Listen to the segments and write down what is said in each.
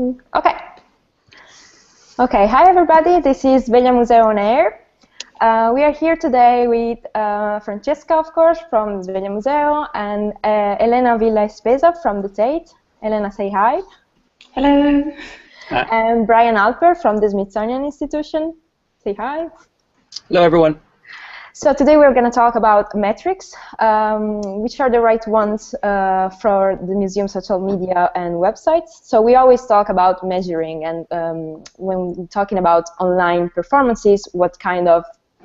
Okay. Okay, hi everybody, this is Svegliamuseo on air. We are here today with Francesca, of course, from Svegliamuseo, and Elena Villaespesa from the Tate. Elena, say hi. Hello. Hi. And Brian Alpert from the Smithsonian Institution. Say hi. Hello, everyone. So today we're going to talk about metrics, which are the right ones for the museum social media and websites. So we always talk about measuring, and when talking about online performances, what kind of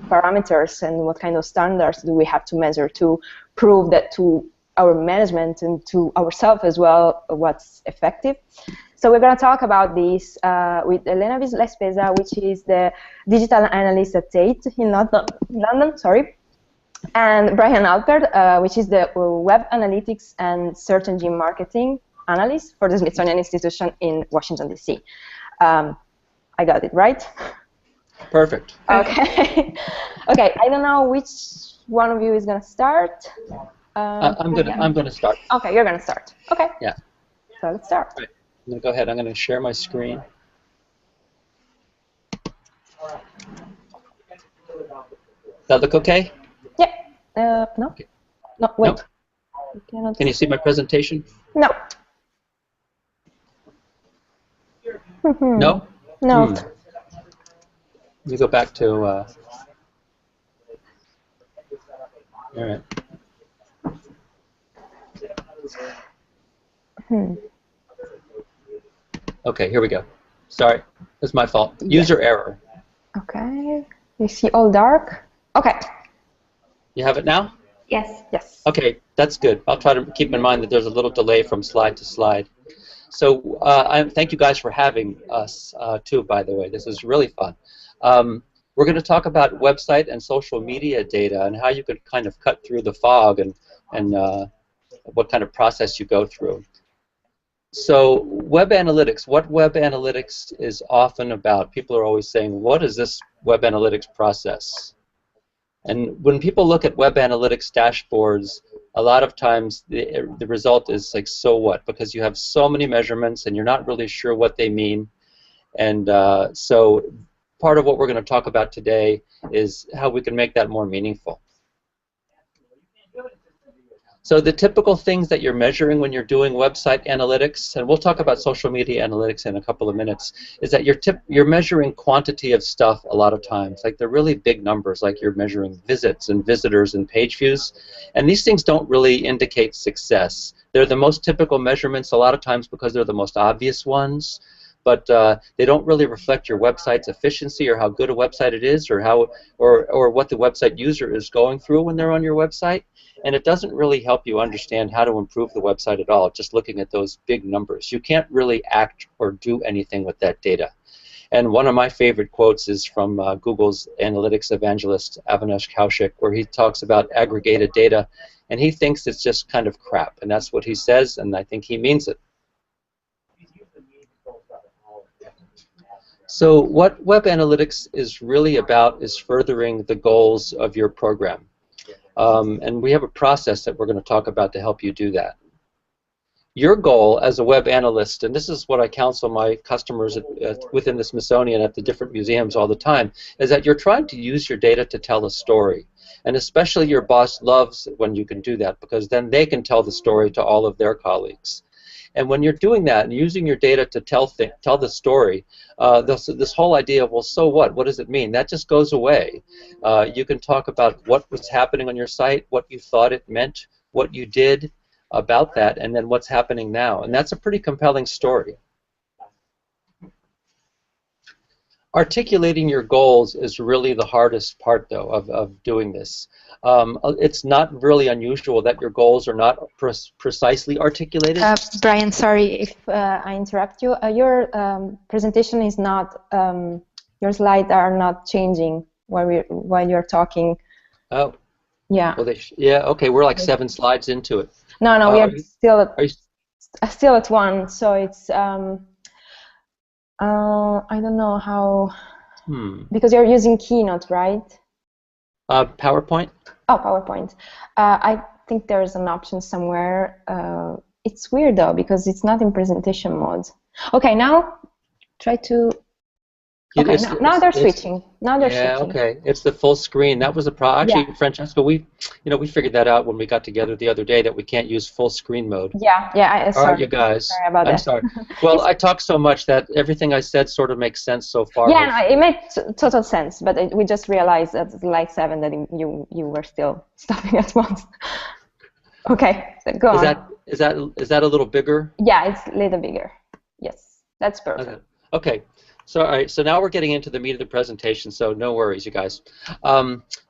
parameters and what kind of standards do we have to measure to prove that to our management and to ourselves as well what's effective. So we're going to talk about this with Elena Villaespesa, which is the digital analyst at Tate in London, and Brian Alpert, which is the web analytics and search engine marketing analyst for the Smithsonian Institution in Washington, D.C. I got it right? Perfect. Okay. Okay. I don't know which one of you is going to start. I'm going to start. Okay, you're going to start. Okay. Yeah. So let's start. Right. I'm going to go ahead. I'm going to share my screen. Does that look okay? Yeah. No. Okay. No, wait. No? Can you see my presentation? No. No? No. Let me go back to... all right. Okay, here we go. Sorry, it's my fault. User error. Okay. You see all dark? Okay. You have it now? Yes. Yes. Okay, that's good. I'll try to keep in mind that there's a little delay from slide to slide. So thank you guys for having us too, by the way. This is really fun. We're going to talk about website and social media data and how you could kind of cut through the fog and what kind of process you go through. So web analytics, what web analytics is often about, people are always saying, what is this web analytics process? And when people look at web analytics dashboards, a lot of times the result is like, so what? Because you have so many measurements and you're not really sure what they mean. And so part of what we're going to talk about today is how we can make that more meaningful. So the typical things that you're measuring when you're doing website analytics, and we'll talk about social media analytics in a couple of minutes, is that you're measuring quantity of stuff a lot of times. Like they're really big numbers, like you're measuring visits and visitors and page views. And these things don't really indicate success. They're the most typical measurements a lot of times because they're the most obvious ones. But they don't really reflect your website's efficiency or how good a website it is or how or what the website user is going through when they're on your website. And it doesn't really help you understand how to improve the website at all, just looking at those big numbers. You can't really act or do anything with that data. And one of my favorite quotes is from Google's analytics evangelist, Avinash Kaushik, where he talks about aggregated data, and he thinks it's just kind of crap. And that's what he says, and I think he means it. So what web analytics is really about is furthering the goals of your program. And we have a process that we're going to talk about to help you do that. Your goal as a web analyst, and this is what I counsel my customers within the Smithsonian at the different museums all the time, is that you're trying to use your data to tell a story. And especially your boss loves when you can do that, because then they can tell the story to all of their colleagues. And when you're doing that and using your data to tell the story, this whole idea of, well, so what? What does it mean? That just goes away. You can talk about what was happening on your site, what you thought it meant, what you did about that, and then what's happening now. And that's a pretty compelling story. Articulating your goals is really the hardest part, though, of doing this. It's not really unusual that your goals are not precisely articulated. Brian, sorry if I interrupt you. Your presentation is not, your slides are not changing while you're talking. Oh. Yeah. Well, yeah, okay, we're like 7 slides into it. No, we are still at 1, so it's... I don't know how, because you're using Keynote, right? PowerPoint? Oh, PowerPoint. I think there's an option somewhere. It's weird though, because it's not in presentation mode. Okay, now try to. Okay, now they're switching. Now they're switching. Okay. It's the full screen. That was a problem. Actually, Francesca, we figured that out when we got together the other day that we can't use full screen mode. Yeah. All right, you guys. Sorry about that. I'm sorry. Well, I talk so much that everything I said sort of makes sense so far. Yeah, it made total sense, but we just realized at like 7 that you were still stopping at once. Okay, so go on. Is that a little bigger? Yeah, it's a little bigger. Yes, that's perfect. Okay. So, all right, so now we're getting into the meat of the presentation, so no worries, you guys.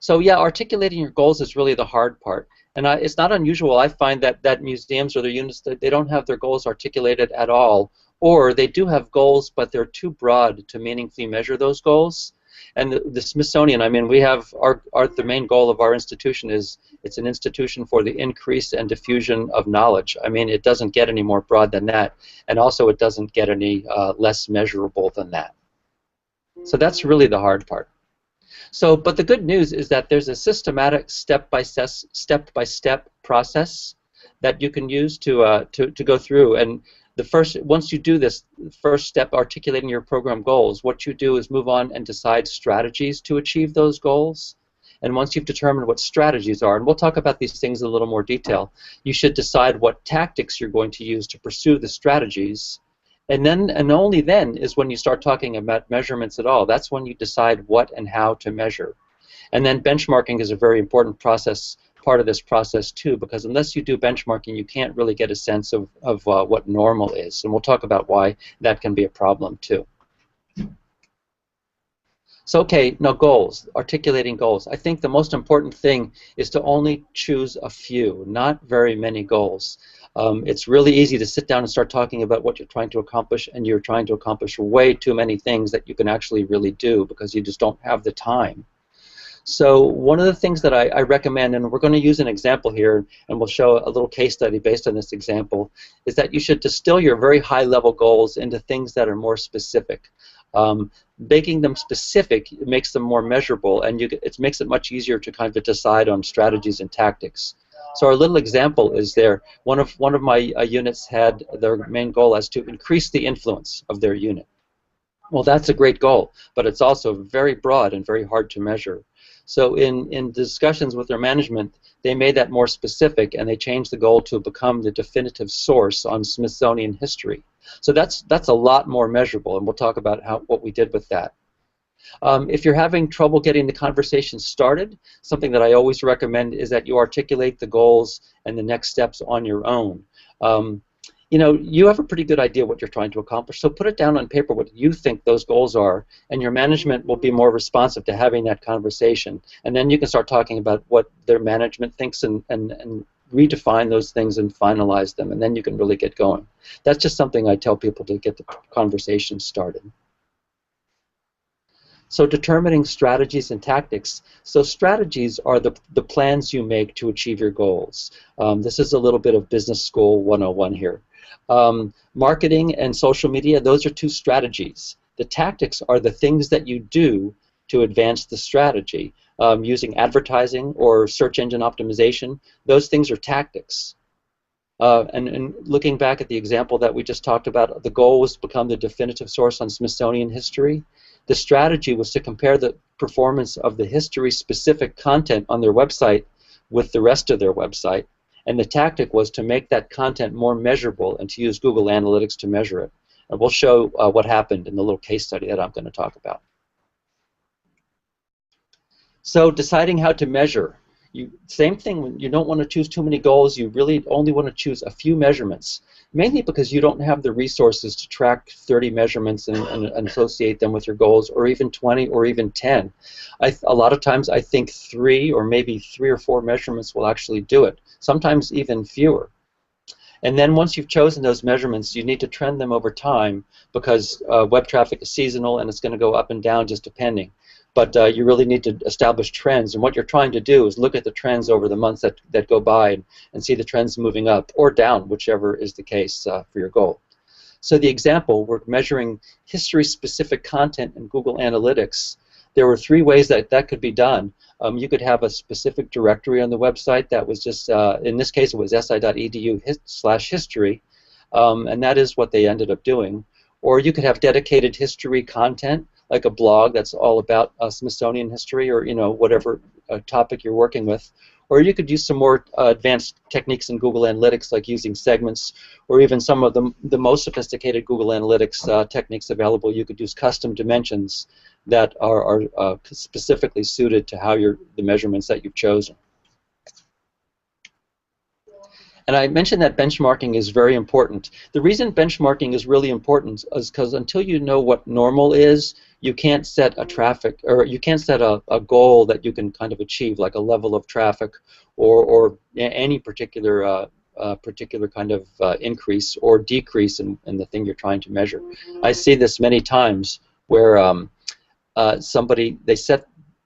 So yeah, articulating your goals is really the hard part. And it's not unusual. I find that museums or their units, they don't have their goals articulated at all, or they do have goals, but they're too broad to meaningfully measure those goals. And the Smithsonian, I mean, we have the main goal of our institution is it's an institution for the increase and diffusion of knowledge. I mean, it doesn't get any more broad than that, and also it doesn't get any less measurable than that. So that's really the hard part. So, but the good news is that there's a systematic step-by-step process that you can use to go through. And once you do this first step, articulating your program goals, what you do is move on and decide strategies to achieve those goals. And once you've determined what strategies are, and we'll talk about these things in a little more detail, you should decide what tactics you're going to use to pursue the strategies. And then, and only then, is when you start talking about measurements at all. That's when you decide what and how to measure. And then benchmarking is a very important part of this process too, because unless you do benchmarking, you can't really get a sense of what normal is. And we'll talk about why that can be a problem too. So okay, now goals, articulating goals. I think the most important thing is to only choose a few, not very many goals. It's really easy to sit down and start talking about what you're trying to accomplish, and you're trying to accomplish way too many things that you can actually really do because you just don't have the time. So one of the things that I recommend, and we're going to use an example here, and we'll show a little case study based on this example, is that you should distill your very high-level goals into things that are more specific. Making them specific makes them more measurable, and it makes it much easier to kind of decide on strategies and tactics. So our little example is there. One of my units had their main goal as to increase the influence of their unit. Well, that's a great goal, but it's also very broad and very hard to measure. So in discussions with their management, they made that more specific, and they changed the goal to become the definitive source on Smithsonian history. So that's a lot more measurable, and we'll talk about what we did with that. If you're having trouble getting the conversation started, something that I always recommend is that you articulate the goals and the next steps on your own. You know, you have a pretty good idea what you're trying to accomplish, so put it down on paper what you think those goals are, and your management will be more responsive to having that conversation. And then you can start talking about what their management thinks and redefine those things and finalize them, and then you can really get going. That's just something I tell people to get the conversation started. So determining strategies and tactics. So strategies are the plans you make to achieve your goals. This is a little bit of business school 101 here. Marketing and social media, those are two strategies. The tactics are the things that you do to advance the strategy. Using advertising or search engine optimization, those things are tactics. And looking back at the example that we just talked about, the goal was to become the definitive source on Smithsonian history. The strategy was to compare the performance of the history-specific content on their website with the rest of their website. And the tactic was to make that content more measurable and to use Google Analytics to measure it. And we'll show what happened in the little case study that I'm going to talk about. So deciding how to measure. Same thing, when you don't want to choose too many goals, you really only want to choose a few measurements, mainly because you don't have the resources to track 30 measurements and associate them with your goals, or even 20 or even 10. A lot of times I think 3 or maybe 3 or 4 measurements will actually do it, sometimes even fewer. And then once you've chosen those measurements, you need to trend them over time, because web traffic is seasonal and it's going to go up and down just depending. But you really need to establish trends, and what you're trying to do is look at the trends over the months that go by and see the trends moving up or down, whichever is the case for your goal. So the example, we're measuring history-specific content in Google Analytics. There were 3 ways that could be done. You could have a specific directory on the website that was just, in this case it was si.edu/history, and that is what they ended up doing. Or you could have dedicated history content, like a blog that's all about Smithsonian history, or whatever topic you're working with. Or you could use some more advanced techniques in Google Analytics, like using segments, or even some of the most sophisticated Google Analytics techniques available. You could use custom dimensions that are specifically suited to how the measurements that you've chosen. And I mentioned that benchmarking is very important. The reason benchmarking is really important is because until you know what normal is, you can't set you can't set a goal that you can kind of achieve, like a level of traffic or any particular kind of increase or decrease in the thing you're trying to measure. I see this many times where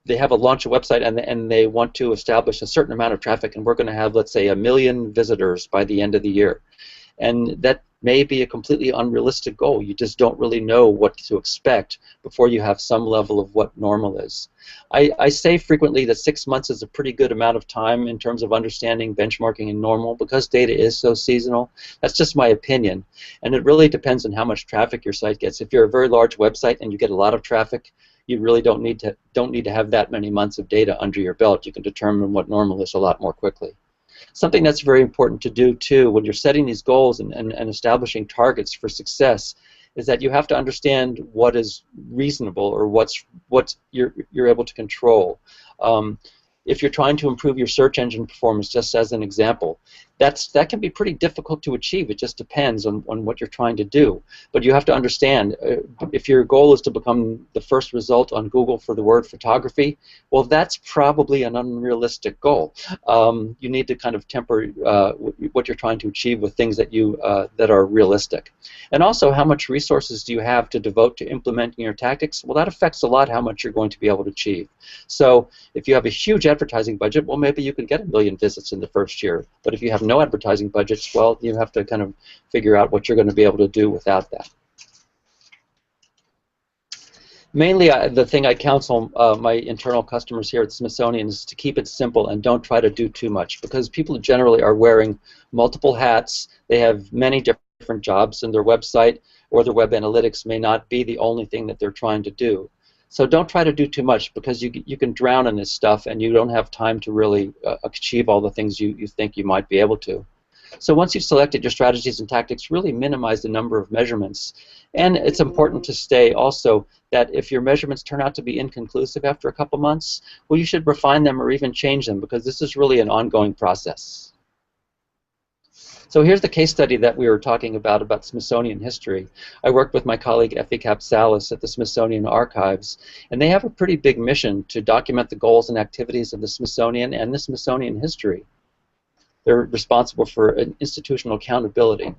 they have launch a website and they want to establish a certain amount of traffic, and we're going to have, let's say, 1 million visitors by the end of the year. And that may be a completely unrealistic goal. You just don't really know what to expect before you have some level of what normal is. I say frequently that 6 months is a pretty good amount of time in terms of understanding benchmarking and normal, because data is so seasonal. That's just my opinion. And it really depends on how much traffic your site gets. If you're a very large website and you get a lot of traffic, you really don't need to have that many months of data under your belt. You can determine what normal is a lot more quickly. Something that's very important to do too when you're setting these goals and establishing targets for success is that you have to understand what is reasonable, or what you're able to control. If you're trying to improve your search engine performance, just as an example, that can be pretty difficult to achieve. It just depends on what you're trying to do. But you have to understand, if your goal is to become the first result on Google for the word photography, well, that's probably an unrealistic goal. You need to kind of temper what you're trying to achieve with things that are realistic. And also, how much resources do you have to devote to implementing your tactics? Well, that affects a lot how much you're going to be able to achieve. So if you have a huge advertising budget, well, maybe you can get 1 million visits in the first year. But if you have no advertising budgets, well, you have to kind of figure out what you're going to be able to do without that. Mainly, the thing I counsel my internal customers here at the Smithsonian is to keep it simple and don't try to do too much, because people generally are wearing multiple hats. They have many different jobs, and their website or their web analytics may not be the only thing that they're trying to do. So don't try to do too much, because you can drown in this stuff and you don't have time to really achieve all the things you think you might be able to. So once you've selected your strategies and tactics, really minimize the number of measurements. And it's important to stay also that if your measurements turn out to be inconclusive after a couple months, well, you should refine them or even change them, because this is really an ongoing process. So here's the case study that we were talking about Smithsonian history. I worked with my colleague Effie Capsalis at the Smithsonian Archives, and they have a pretty big mission to document the goals and activities of the Smithsonian and the Smithsonian history. They're responsible for institutional accountability.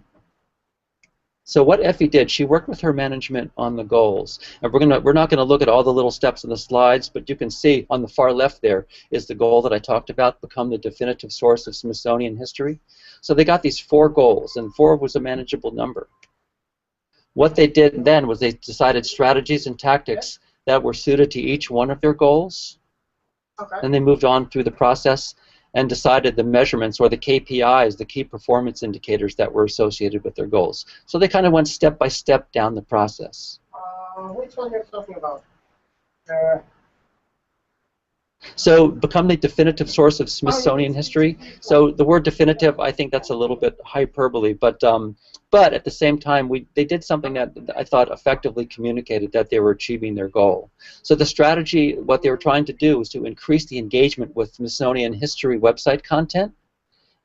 So what Effie did, she worked with her management on the goals. And we're not going to look at all the little steps in the slides, but you can see on the far left there is the goal that I talked about, become the definitive source of Smithsonian history. So they got these 4 goals, and 4 was a manageable number. What they did then was they decided strategies and tactics that were suited to each one of their goals. Okay. And they moved on through the process and decided the measurements, or the KPIs, the key performance indicators that were associated with their goals. So they kind of went step by step down the process. Which one you're talking about? So become the definitive source of Smithsonian history. So the word definitive, I think that's a little bit hyperbole, but at the same time, they did something that I thought effectively communicated that they were achieving their goal. So the strategy, what they were trying to do was to increase the engagement with Smithsonian history website content,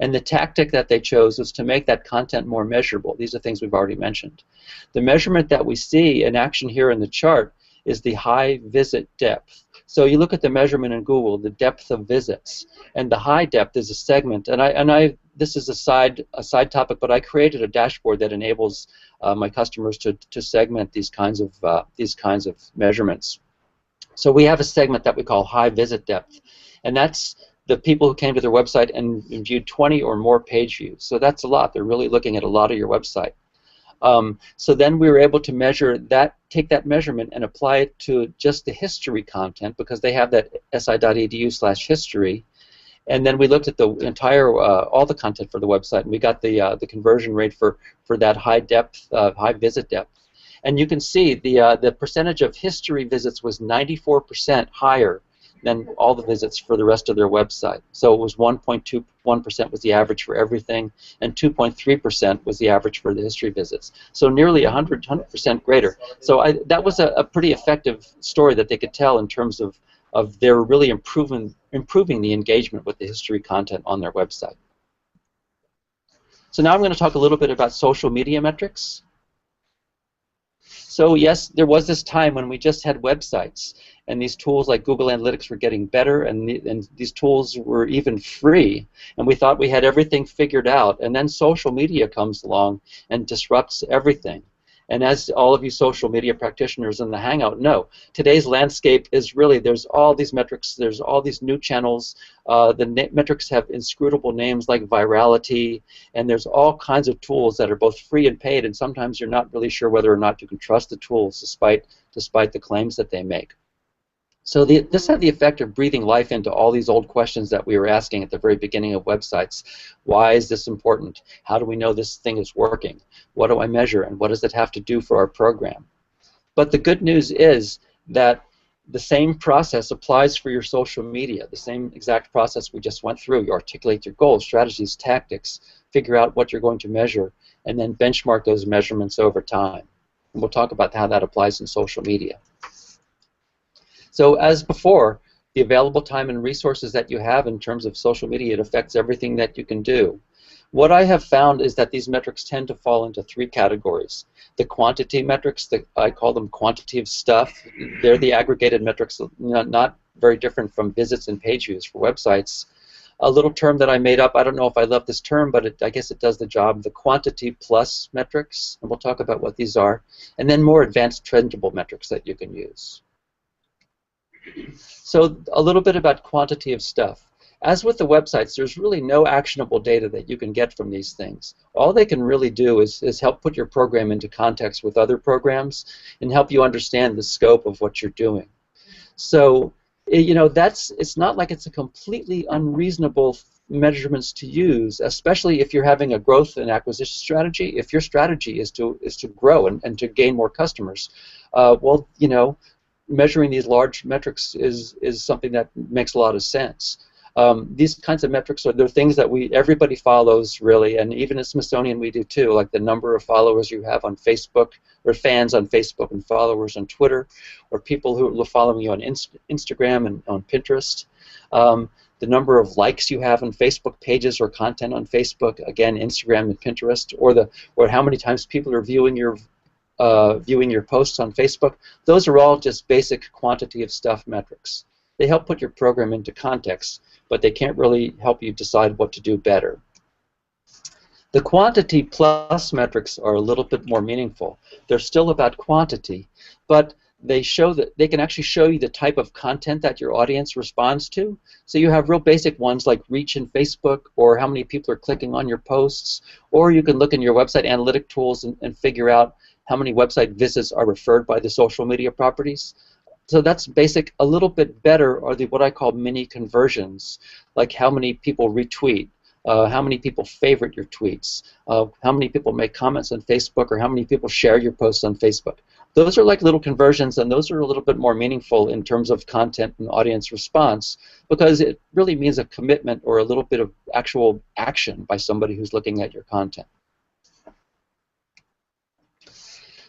and the tactic that they chose was to make that content more measurable. These are things we've already mentioned. The measurement that we see in action here in the chart is the high visit depth. So you look at the measurement in Google, the depth of visits, and the high depth is a segment. And this is a side topic, but I created a dashboard that enables my customers to segment these kinds of measurements. So we have a segment that we call high visit depth, and that's the people who came to their website and viewed 20 or more page views. So that's a lot. They're really looking at a lot of your website. So then we were able to measure that, take that measurement and apply it to just the history content, because they have that si.edu/history, and then we looked at the entire all the content for the website, and we got the conversion rate for that high depth, high visit depth. And you can see the percentage of history visits was 94% higher than all the visits for the rest of their website. So it was 1.21% was the average for everything, and 2.3% was the average for the history visits. So nearly 100% greater. So that was a pretty effective story that they could tell in terms of their really improving the engagement with the history content on their website. So now I'm going to talk a little bit about social media metrics. So yes, there was this time when we just had websites, and these tools like Google Analytics were getting better, and these tools were even free, and we thought we had everything figured out, and then social media comes along and disrupts everything. And as all of you social media practitioners in the Hangout know, today's landscape is really, there's all these metrics, there's all these new channels, the metrics have inscrutable names like virality, and there's all kinds of tools that are both free and paid, and sometimes you're not really sure whether or not you can trust the tools despite the claims that they make. So this had the effect of breathing life into all these old questions that we were asking at the very beginning of websites. Why is this important? How do we know this thing is working? What do I measure, and what does it have to do for our program? But the good news is that the same process applies for your social media, the same exact process we just went through. You articulate your goals, strategies, tactics, figure out what you're going to measure, and then benchmark those measurements over time. And we'll talk about how that applies in social media. So as before, the available time and resources that you have in terms of social media, it affects everything that you can do. What I have found is that these metrics tend to fall into three categories. The quantity metrics, I call them quantity of stuff. They're the aggregated metrics, not very different from visits and page views for websites. A little term that I made up, I don't know if I love this term, but I guess it does the job, the quantity plus metrics, and we'll talk about what these are, and then more advanced trendable metrics that you can use. So a little bit about quantity of stuff. As with the websites, there's really no actionable data that you can get from these things. All they can really do is help put your program into context with other programs and help you understand the scope of what you're doing. So, you know, it's not like it's a completely unreasonable measurements to use, especially if you're having a growth and acquisition strategy. If your strategy is to grow and to gain more customers, well, you know, measuring these large metrics is something that makes a lot of sense. These kinds of metrics they're things that everybody follows, really, and even at Smithsonian we do too, like the number of followers you have on Facebook, or fans on Facebook and followers on Twitter, or people who are following you on Instagram and on Pinterest. The number of likes you have on Facebook pages or content on Facebook, again, Instagram and Pinterest, or how many times people are viewing your posts on Facebook. Those are all just basic quantity of stuff metrics. They help put your program into context, but they can't really help you decide what to do better. The quantity plus metrics are a little bit more meaningful. They're still about quantity, but they can actually show you the type of content that your audience responds to. So you have real basic ones like reach in Facebook, or how many people are clicking on your posts, or you can look in your website analytic tools and figure out how many website visits are referred by the social media properties. So that's basic. A little bit better are what I call mini conversions, like how many people retweet, how many people favorite your tweets, how many people make comments on Facebook, or how many people share your posts on Facebook. Those are like little conversions, and those are a little bit more meaningful in terms of content and audience response, because it really means a commitment or a little bit of actual action by somebody who's looking at your content.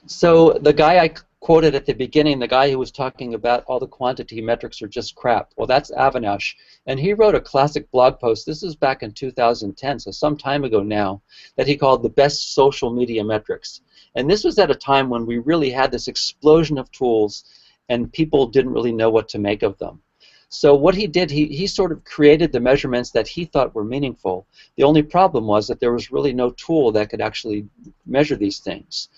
So the guy I quoted at the beginning, the guy who was talking about all the quantity metrics are just crap, well, that's Avinash, and he wrote a classic blog post, this is back in 2010, so some time ago now, that he called the best social media metrics. And this was at a time when we really had this explosion of tools and people didn't really know what to make of them. So what he did, he sort of created the measurements that he thought were meaningful. The only problem was that there was really no tool that could actually measure these things.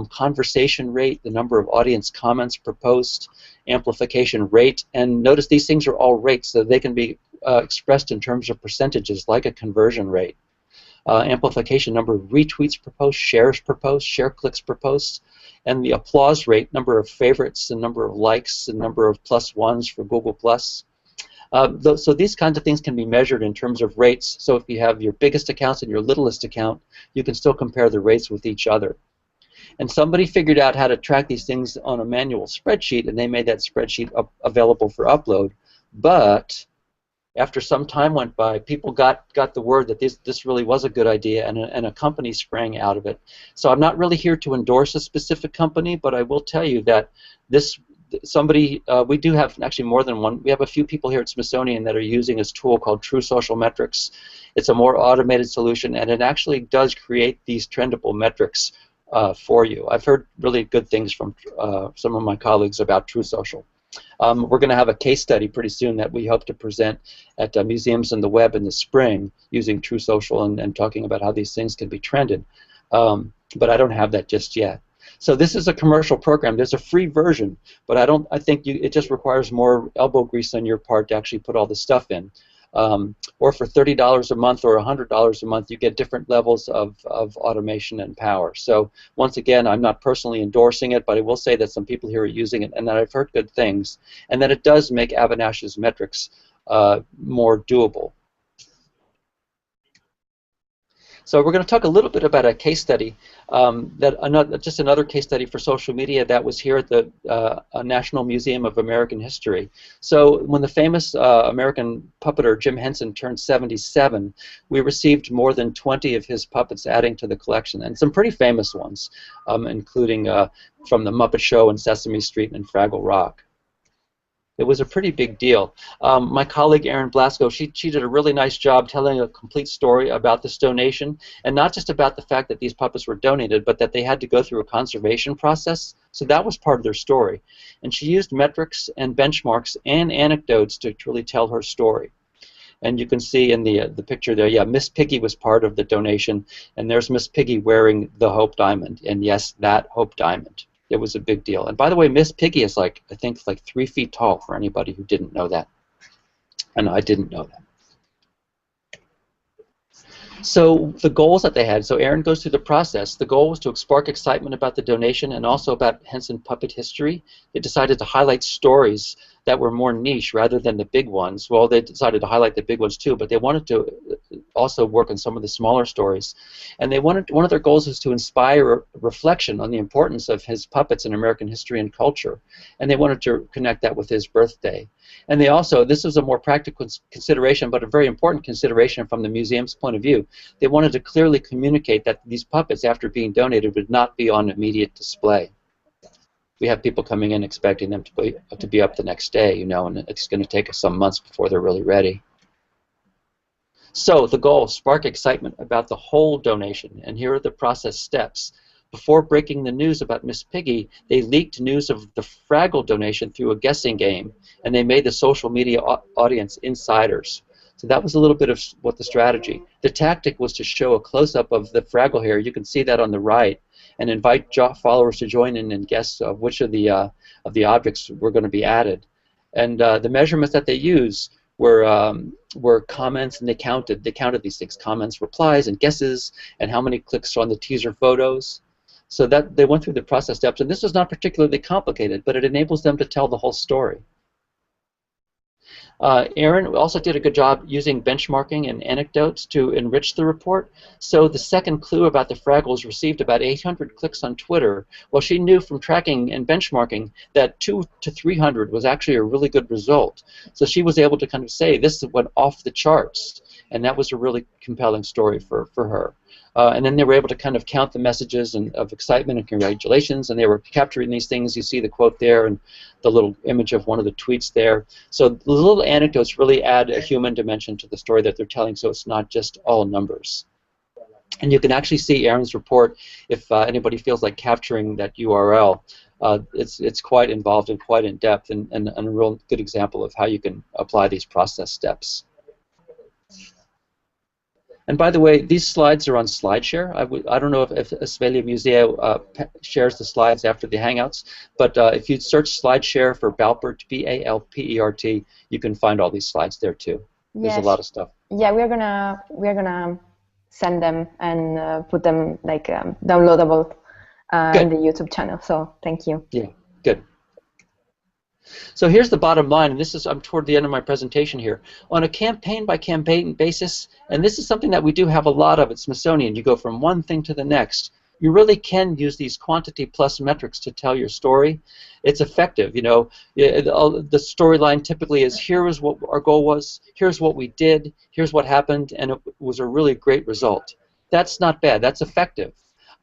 Conversation rate, the number of audience comments per post, amplification rate, and notice these things are all rates, so they can be expressed in terms of percentages, like a conversion rate. Amplification, number of retweets per post, shares per post, share clicks per post, and the applause rate, number of favorites, and number of likes, and number of +1s for Google+. So these kinds of things can be measured in terms of rates, so if you have your biggest accounts and your littlest account, you can still compare the rates with each other. And somebody figured out how to track these things on a manual spreadsheet, and they made that spreadsheet available for upload. But after some time went by, people got the word that this really was a good idea, and a company sprang out of it. So I'm not really here to endorse a specific company, but I will tell you that we do have actually more than one. We have a few people here at Smithsonian that are using this tool called True Social Metrics. It's a more automated solution, and it actually does create these trendable metrics for you. I've heard really good things from some of my colleagues about True Social. We're going to have a case study pretty soon that we hope to present at Museums on the Web in the spring using True Social and talking about how these things can be trended. But I don't have that just yet. So this is a commercial program. There's a free version, but I think it just requires more elbow grease on your part to actually put all the stuff in. Or for $30 a month or $100 a month, you get different levels of automation and power. So once again, I'm not personally endorsing it, but I will say that some people here are using it and that I've heard good things, and that it does make Avanash's metrics more doable. So we're going to talk a little bit about a case study, just another case study for social media that was here at the National Museum of American History. So when the famous American puppeteer Jim Henson turned 77, we received more than 20 of his puppets adding to the collection, and some pretty famous ones, including from The Muppet Show and Sesame Street and Fraggle Rock. It was a pretty big deal. My colleague Erin Blasco, she did a really nice job telling a complete story about this donation, and not just about the fact that these puppets were donated, but that they had to go through a conservation process. So that was part of their story. And she used metrics and benchmarks and anecdotes to really tell her story. And you can see in the picture there, yeah, Miss Piggy was part of the donation, and there's Miss Piggy wearing the Hope Diamond, and yes, that Hope Diamond. It was a big deal. And by the way, Miss Piggy is I think 3 feet tall for anybody who didn't know that. And I didn't know that. So the goals that they had, so Erin goes through the process. The goal was to spark excitement about the donation and also about Henson puppet history. They decided to highlight stories that were more niche rather than the big ones. Well, they decided to highlight the big ones too, but they wanted to also work on some of the smaller stories. And they wanted, one of their goals was to inspire reflection on the importance of his puppets in American history and culture. And they wanted to connect that with his birthday. And they also, this was a more practical consideration, but a very important consideration from the museum's point of view. They wanted to clearly communicate that these puppets, after being donated, would not be on immediate display. We have people coming in expecting them to be up the next day, you know, and it's going to take us some months before they're really ready. So the goal, spark excitement about the whole donation, and here are the process steps. Before breaking the news about Miss Piggy, they leaked news of the Fraggle donation through a guessing game, and they made the social media audience insiders. So that was a little bit of what the strategy. The tactic was to show a close-up of the Fraggle here. You can see that on the right, and invite followers to join in and guess which of the objects were going to be added. And the measurements that they used were comments, and they counted these things: comments, replies, and guesses, and how many clicks on the teaser photos. So that they went through the process steps, and this was not particularly complicated, but it enables them to tell the whole story. Erin also did a good job using benchmarking and anecdotes to enrich the report. So the second clue about the Fraggles received about 800 clicks on Twitter. Well, she knew from tracking and benchmarking that 200 to 300 was actually a really good result. So she was able to kind of say this went off the charts, and that was a really compelling story for her. And then they were able to kind of count the messages of excitement and congratulations, and they were capturing these things. You see the quote there and the little image of one of the tweets there. So the little anecdotes really add a human dimension to the story that they're telling, so it's not just all numbers. And you can actually see Erin's report if anybody feels like capturing that URL. It's quite involved and quite in-depth, and a real good example of how you can apply these process steps. And by the way, these slides are on SlideShare. I don't know if Svegliamuseo shares the slides after the Hangouts, but if you search SlideShare for Balpert, B-A-L-P-E-R-T, you can find all these slides there too. There's a lot of stuff. Yeah, we're gonna send them and put them like downloadable in the YouTube channel. So thank you. Yeah, good. So here's the bottom line, and this is, I'm toward the end of my presentation here. On a campaign-by-campaign basis, and this is something that we do have a lot of at Smithsonian, you go from one thing to the next. you really can use these quantity plus metrics to tell your story. It's effective. You know, the storyline typically is, here is what our goal was, here's what we did, here's what happened, and it was a really great result. That's not bad. That's effective.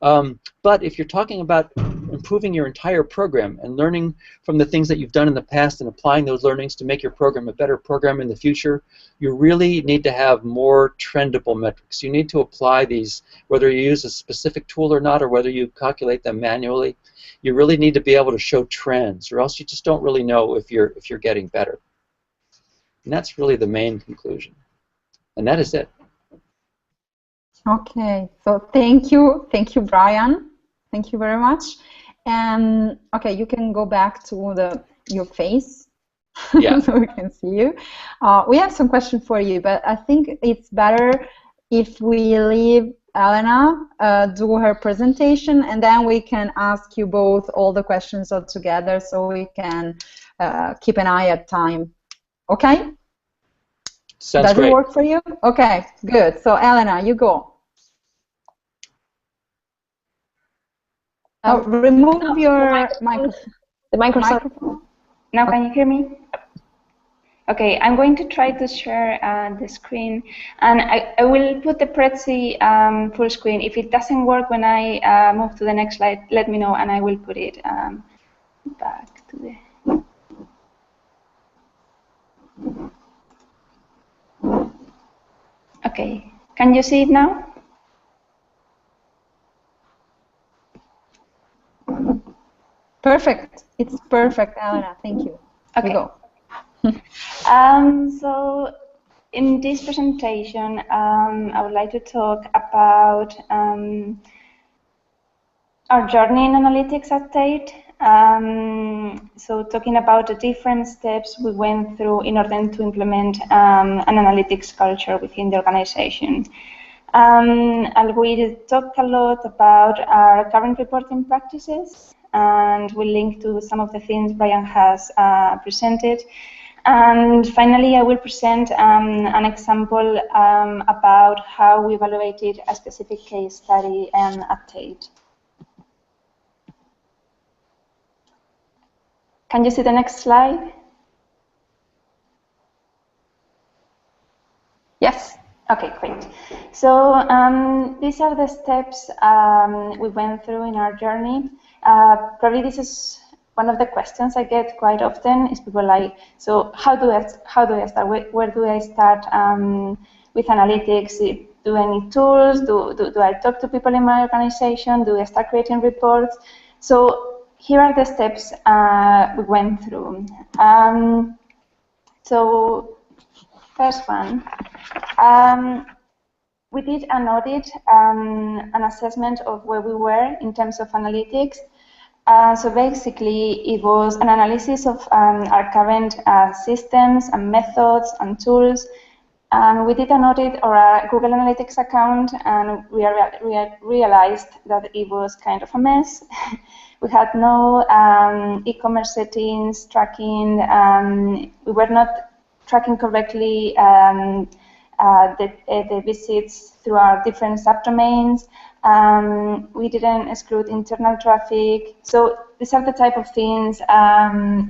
But if you're talking about improving your entire program and learning from the things that you've done in the past and applying those learnings to make your program a better program in the future, you really need to have more trendable metrics. You need to apply these, whether you use a specific tool or not, or whether you calculate them manually. You really need to be able to show trends, or else you just don't really know if you're getting better. And that's really the main conclusion. And that is it. Okay, so thank you, Brian. Thank you very much. And okay, you can go back to your face, yeah. so we can see you. We have some questions for you, but I think it's better if we leave Elena do her presentation, and then we can ask you both all the questions all together, so we can keep an eye at time. Okay? Sounds great. Does it work for you? Okay, good. So Elena, you go. Remove your microphone. The microphone. Now can you hear me? Okay, I'm going to try to share the screen, and I will put the Prezi full screen. If it doesn't work when I move to the next slide, let me know, and I will put it back to the... Okay, can you see it now? Perfect. It's perfect, Elena. Thank you. Okay. You go. So in this presentation, I would like to talk about our journey in analytics at Tate. So talking about the different steps we went through in order to implement an analytics culture within the organization. And we talked a lot about our current reporting practices, and we'll link to some of the things Brian has presented. And finally, I will present an example about how we evaluated a specific case study at Tate. Can you see the next slide? Yes? Okay, great. So these are the steps we went through in our journey. Probably this is one of the questions I get quite often, is people like, so how do I start? Where do I start with analytics? Do I need tools? Do I talk to people in my organization? Do I start creating reports? So here are the steps we went through. So first one, we did an audit, an assessment of where we were in terms of analytics. So basically, it was an analysis of our current systems and methods and tools. We did an audit of our Google Analytics account, and we realized that it was kind of a mess. We had no e-commerce settings, tracking. We were not tracking correctly the visits through our different subdomains. We didn't exclude internal traffic. So these are the type of things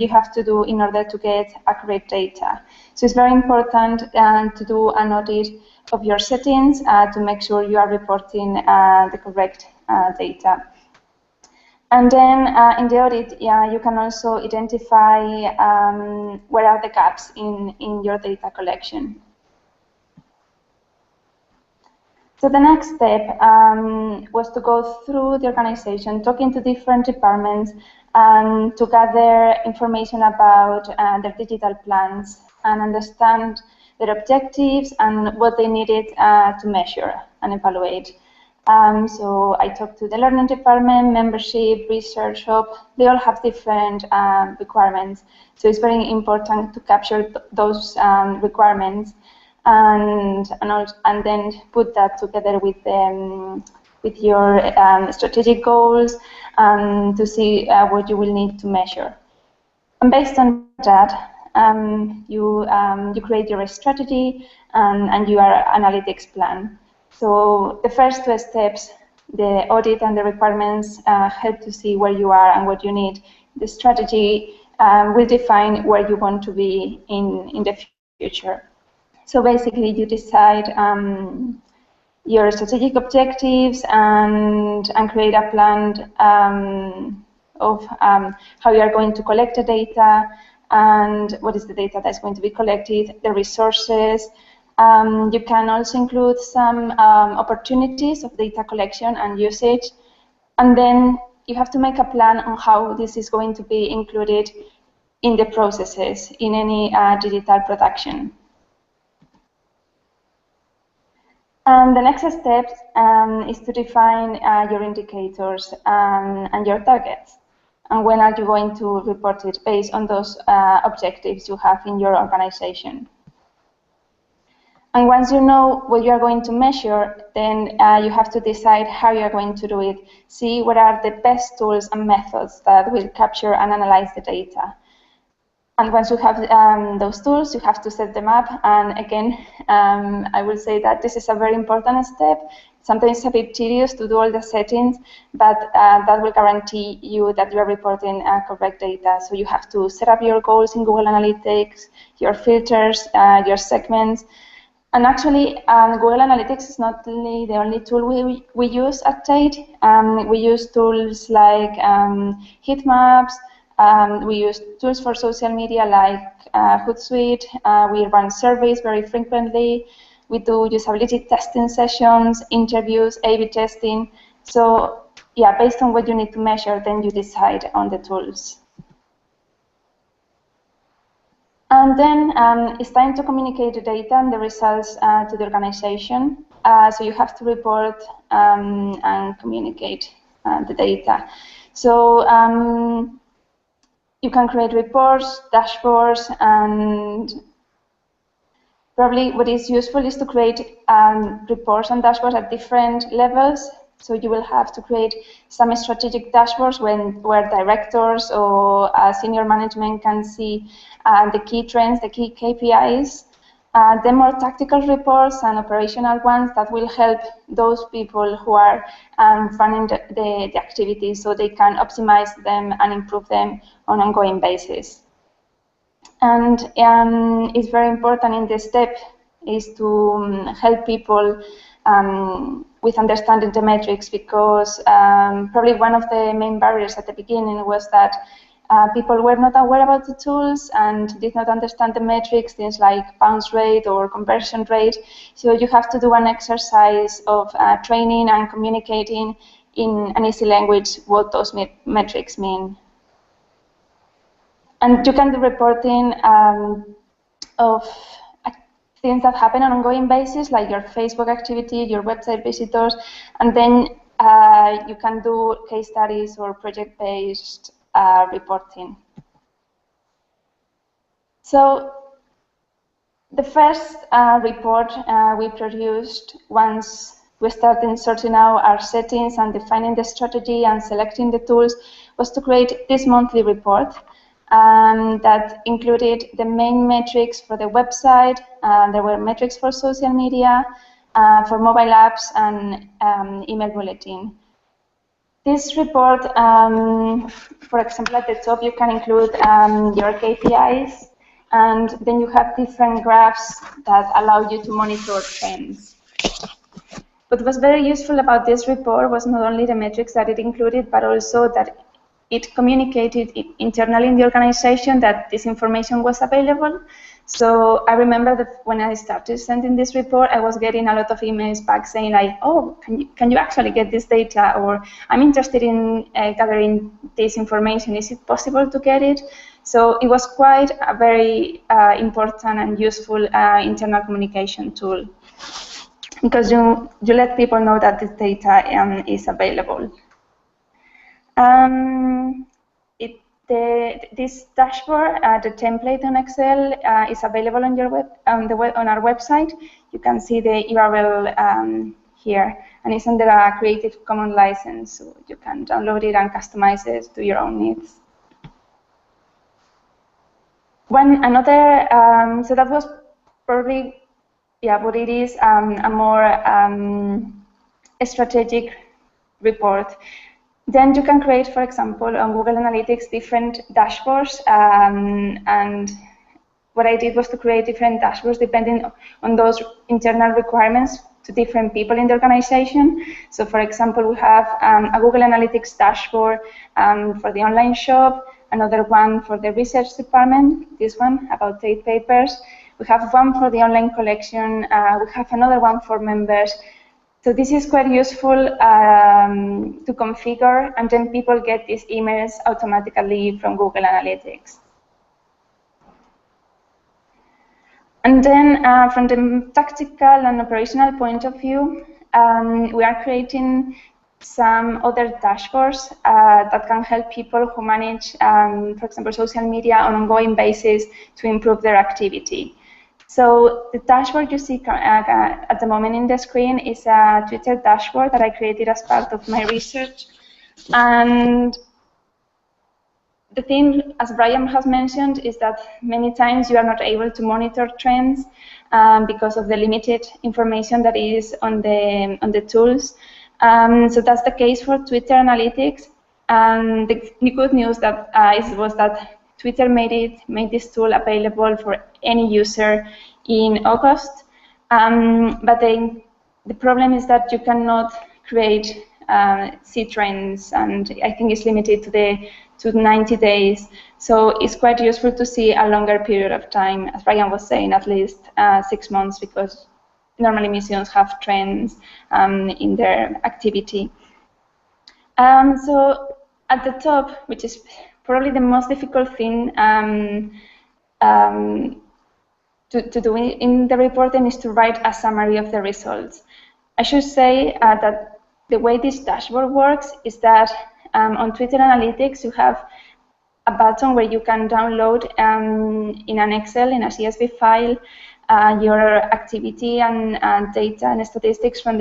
you have to do in order to get accurate data. So it's very important to do an audit of your settings to make sure you are reporting the correct data. And then in the audit, you can also identify where are the gaps in your data collection. So the next step was to go through the organization, talking to different departments, and to gather information about their digital plans and understand their objectives and what they needed to measure and evaluate. So I talked to the learning department, membership, research hub. They all have different requirements. So it's very important to capture those requirements and then put that together with your strategic goals to see what you will need to measure. And based on that, you create your strategy and your analytics plan. So the first two steps the audit and the requirements help to see where you are and what you need. The strategy will define where you want to be in the future. So basically, you decide your strategic objectives and create a plan of how you are going to collect the data and what is the data that's going to be collected, the resources. You can also include some opportunities of data collection and usage. And then you have to make a plan on how this is going to be included in the processes in any digital production. And the next step is to define your indicators and your targets. And when are you going to report it based on those objectives you have in your organization. And once you know what you are going to measure, then you have to decide how you are going to do it. See what are the best tools and methods that will capture and analyze the data. And once you have those tools, you have to set them up. And again, I will say that this is a very important step. Sometimes it's a bit tedious to do all the settings, but that will guarantee you that you are reporting correct data. So you have to set up your goals in Google Analytics, your filters, your segments. And actually, Google Analytics is not really the only tool we use at Tate. We use tools like heat maps. We use tools for social media like Hootsuite. We run surveys very frequently. We do usability testing sessions, interviews, A/B testing. So yeah, based on what you need to measure, then you decide on the tools. And then it's time to communicate the data and the results to the organization. So you have to report and communicate the data. So you can create reports, dashboards, and probably what is useful is to create reports and dashboards at different levels. So you will have to create some strategic dashboards where directors or senior management can see the key trends, the key KPIs. The more tactical reports and operational ones that will help those people who are running the activities so they can optimize them and improve them on an ongoing basis. And it's very important in this step is to help people with understanding the metrics, because probably one of the main barriers at the beginning was that people were not aware about the tools and did not understand the metrics, things like bounce rate or conversion rate. So you have to do an exercise of training and communicating in an easy language what those metrics mean. And you can do reporting of things that happen on an ongoing basis, like your Facebook activity, your website visitors, and then you can do case studies or project-based reporting. So the first report we produced once we started sorting out our settings and defining the strategy and selecting the tools was to create this monthly report that included the main metrics for the website. There were metrics for social media, for mobile apps, and email bulletin. This report, for example, at the top, you can include your KPIs, and then you have different graphs that allow you to monitor trends. What was very useful about this report was not only the metrics that it included, but also that it communicated internally in the organization that this information was available. So I remember that when I started sending this report, I was getting a lot of emails back saying like, oh, can you actually get this data? Or I'm interested in gathering this information. Is it possible to get it? So it was quite a very important and useful internal communication tool, because you let people know that this data is available. This dashboard, the template on Excel, is available on on our website. You can see the URL here, and it's under a Creative Commons license, so you can download it and customize it to your own needs. So that was probably what it is, a more strategic report. Then you can create, for example, on Google Analytics, different dashboards. And what I did was to create different dashboards depending on those internal requirements to different people in the organization. So, for example, we have a Google Analytics dashboard for the online shop, another one for the research department, this one about Tate papers. We have one for the online collection. We have another one for members. So this is quite useful to configure, and then people get these emails automatically from Google Analytics. And then from the tactical and operational point of view, we are creating some other dashboards that can help people who manage, for example, social media on an ongoing basis to improve their activity. So the dashboard you see at the moment in the screen is a Twitter dashboard that I created as part of my research. And the thing, as Brian has mentioned, is that many times you are not able to monitor trends because of the limited information that is on the tools. So that's the case for Twitter Analytics. And the good news that was that Twitter made this tool available for any user in August. But the problem is that you cannot create see trends, and I think it's limited to 90 days. So it's quite useful to see a longer period of time, as Brian was saying, at least 6 months, because normally museums have trends in their activity. So at the top, which is probably the most difficult thing to do in the reporting, is to write a summary of the results. I should say that the way this dashboard works is that on Twitter Analytics, you have a button where you can download in an Excel, in a CSV file, your activity and data and statistics from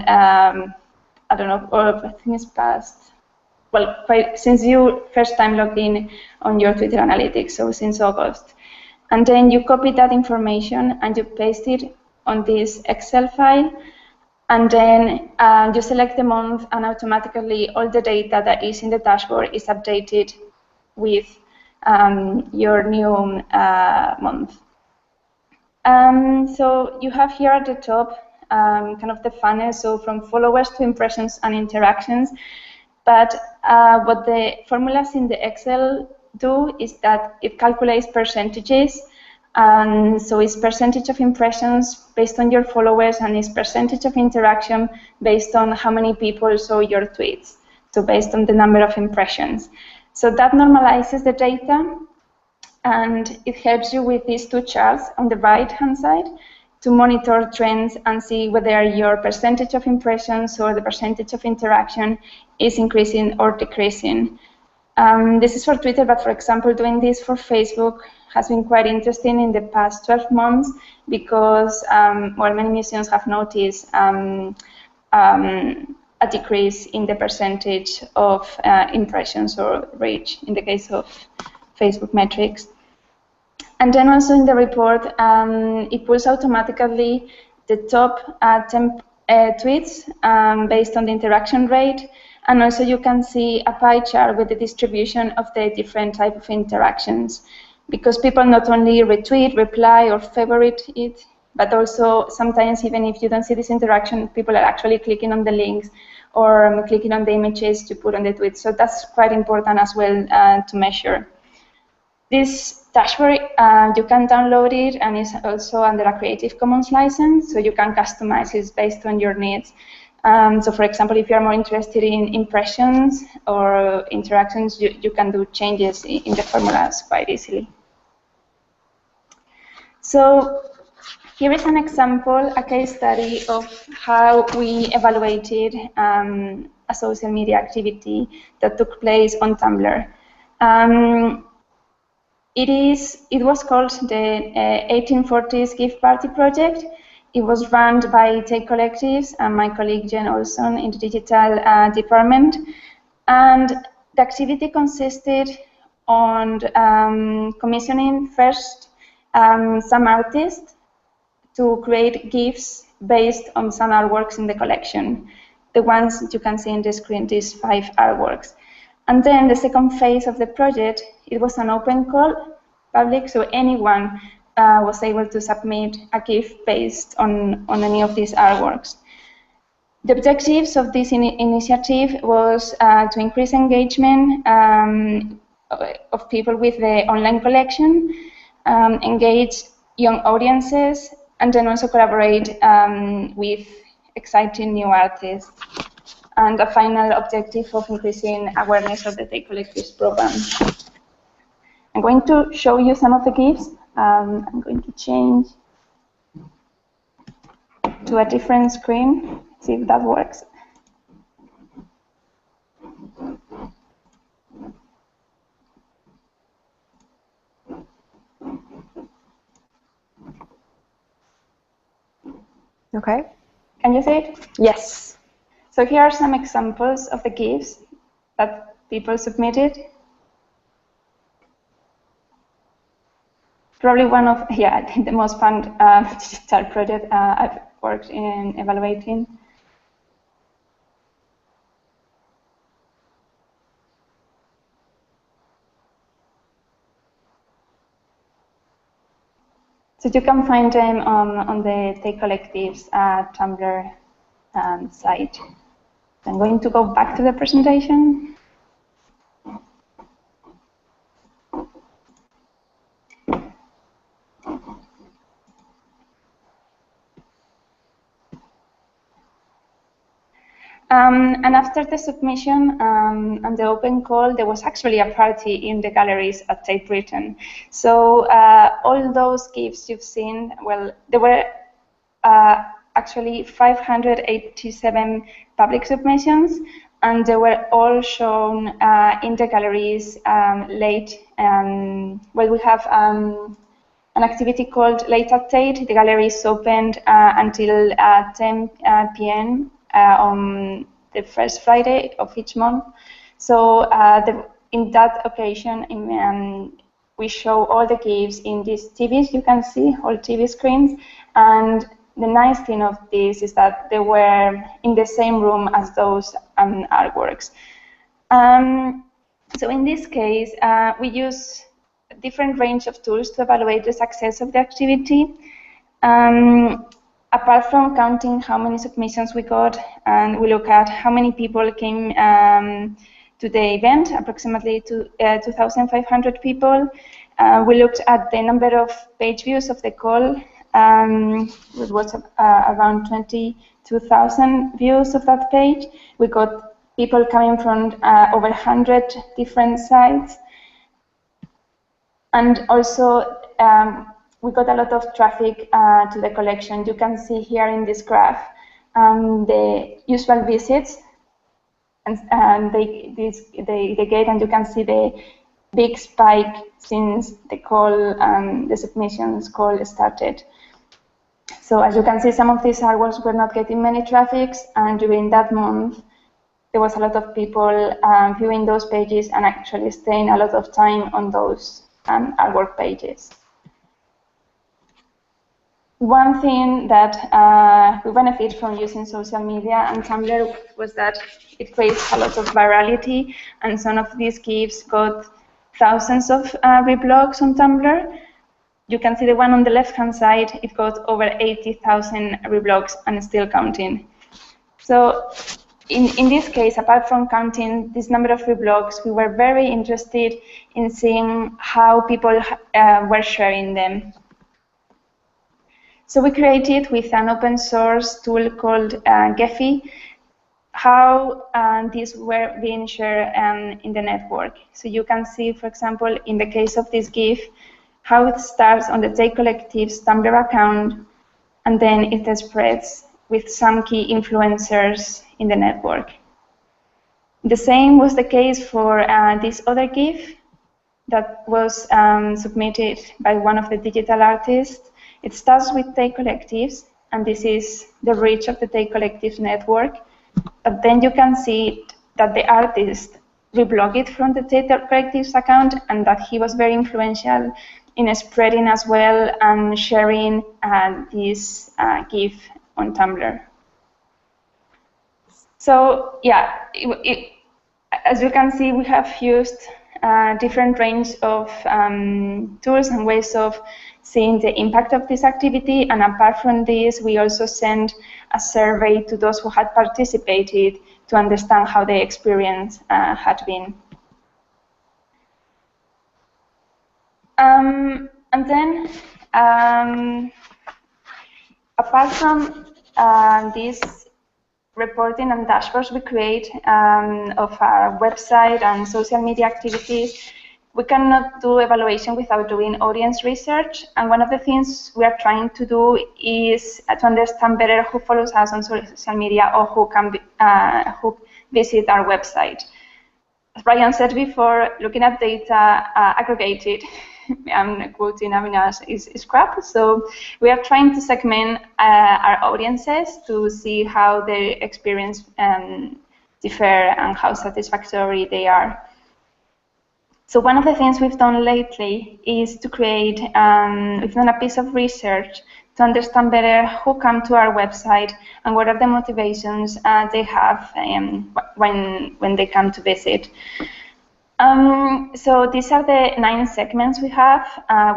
I don't know, or I think it's past, well, since you first time logged in on your Twitter Analytics, so since August. And then you copy that information and you paste it on this Excel file. And then you select the month, and automatically all the data that is in the dashboard is updated with your new month. So you have here at the top kind of the funnel, so from followers to impressions and interactions. But what the formulas in the Excel do is that it calculates percentages. And so it's percentage of impressions based on your followers, and it's percentage of interaction based on how many people saw your tweets, so based on the number of impressions. So that normalizes the data, and it helps you with these two charts on the right-hand side to monitor trends and see whether your percentage of impressions or the percentage of interaction is increasing or decreasing. This is for Twitter, but for example, doing this for Facebook has been quite interesting in the past 12 months because, well, many museums have noticed a decrease in the percentage of impressions or reach in the case of Facebook metrics. And then also in the report, it pulls automatically the top 10 tweets based on the interaction rate. And also you can see a pie chart with the distribution of the different type of interactions, because people not only retweet, reply, or favorite it, but also sometimes even if you don't see this interaction, people are actually clicking on the links or clicking on the images you put on the tweet. So that's quite important as well to measure. This dashboard, you can download it, and it's also under a Creative Commons license, so you can customize it based on your needs. So for example, if you're more interested in impressions or interactions, you can do changes in the formulas quite easily. So here is an example, a case study of how we evaluated a social media activity that took place on Tumblr. It was called the 1840s Gift Party Project. It was run by Tate Collectives and my colleague Jen Olson in the digital department. And the activity consisted on commissioning first some artists to create gifts based on some artworks in the collection. the ones you can see in the screen, these 5 artworks. And then the second phase of the project, it was an open call, public, so anyone was able to submit a GIF based on any of these artworks. The objectives of this initiative was to increase engagement of people with the online collection, engage young audiences, and then also collaborate with exciting new artists. And a final objective of increasing awareness of the Tate Collectives program. I'm going to show you some of the GIFs. I'm going to change to a different screen, see if that works. Okay. Can you see it? Yes. So here are some examples of the GIFs that people submitted. Probably one of, I think the most fun digital project I've worked in evaluating. So you can find them on the Tate Collectives Tumblr site. I'm going to go back to the presentation. And after the submission and the open call, there was actually a party in the galleries at Tate Britain. So all those GIFs you've seen, well, there were actually 587 public submissions, and they were all shown in the galleries late. Well, we have an activity called Late at Tate. The gallery is opened until 10 p.m. On the first Friday of each month. So in that occasion, we show all the GIFs in these TVs. You can see all TV screens, and the nice thing of this is that they were in the same room as those artworks. So in this case, we use a different range of tools to evaluate the success of the activity. Apart from counting how many submissions we got, and we look at how many people came to the event, approximately 2,500 people. We looked at the number of page views of the call. It was around 22,000 views of that page. We got people coming from over 100 different sites. And also, we got a lot of traffic to the collection. You can see here in this graph the usual visits, and they get, and you can see the big spike since the call, the submissions call started. So as you can see, some of these artworks were not getting many traffics, and during that month, there was a lot of people viewing those pages and actually staying a lot of time on those artwork pages. One thing that we benefit from using social media and Tumblr was that it creates a lot of virality, and some of these GIFs got thousands of reblogs on Tumblr. You can see the one on the left-hand side, it got over 80,000 reblogs and still counting. So in this case, apart from counting this number of reblogs, we were very interested in seeing how people were sharing them. So we created, with an open source tool called Gephi, how these were being shared in the network. So you can see, for example, in the case of this GIF, how it starts on the Tate Collective's Tumblr account, and then it spreads with some key influencers in the network. The same was the case for this other GIF that was submitted by one of the digital artists. It starts with Tate Collectives, and this is the reach of the Tate Collectives network. But then you can see that the artist reblogged it from the Tate Collectives account, and that he was very influential in spreading as well and sharing this GIF on Tumblr. So yeah, as you can see, we have used different range of tools and ways of seeing the impact of this activity. And apart from this, we also sent a survey to those who had participated to understand how the experience had been. And then, apart from this reporting and dashboards we create of our website and social media activities, we cannot do evaluation without doing audience research. And one of the things we are trying to do is to understand better who follows us on social media or who who visit our website. As Brian said before, looking at data aggregated, I'm quoting Avinash, is crap. So we are trying to segment our audiences to see how their experience differ and how satisfactory they are. So one of the things we've done lately is to create, we've done a piece of research to understand better who come to our website and what are the motivations they have when they come to visit. So these are the 9 segments we have.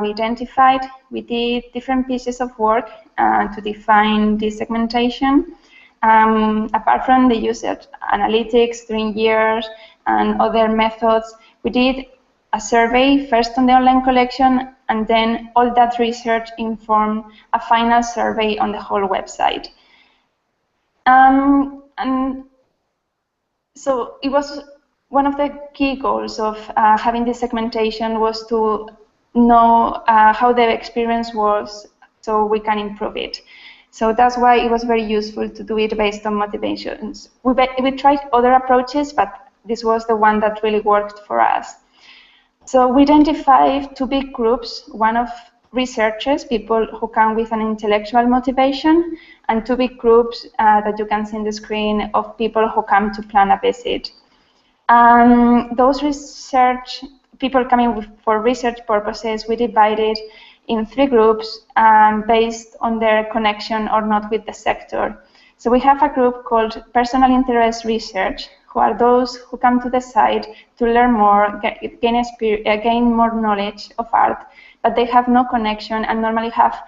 We identified, we did different pieces of work to define this segmentation. Apart from the user analytics during years and other methods, we did a survey first on the online collection, and then all that research informed a final survey on the whole website. And so it was one of the key goals of having this segmentation was to know how the experience was so we can improve it. So that's why it was very useful to do it based on motivations. We tried other approaches, but this was the one that really worked for us. So we identified 2 big groups, one of researchers, people who come with an intellectual motivation, and 2 big groups that you can see on the screen of people who come to plan a visit. Those people coming for research purposes, we divided in 3 groups based on their connection or not with the sector. So we have a group called personal interest research, who are those who come to the site to learn more, gain more knowledge of art, but they have no connection and normally have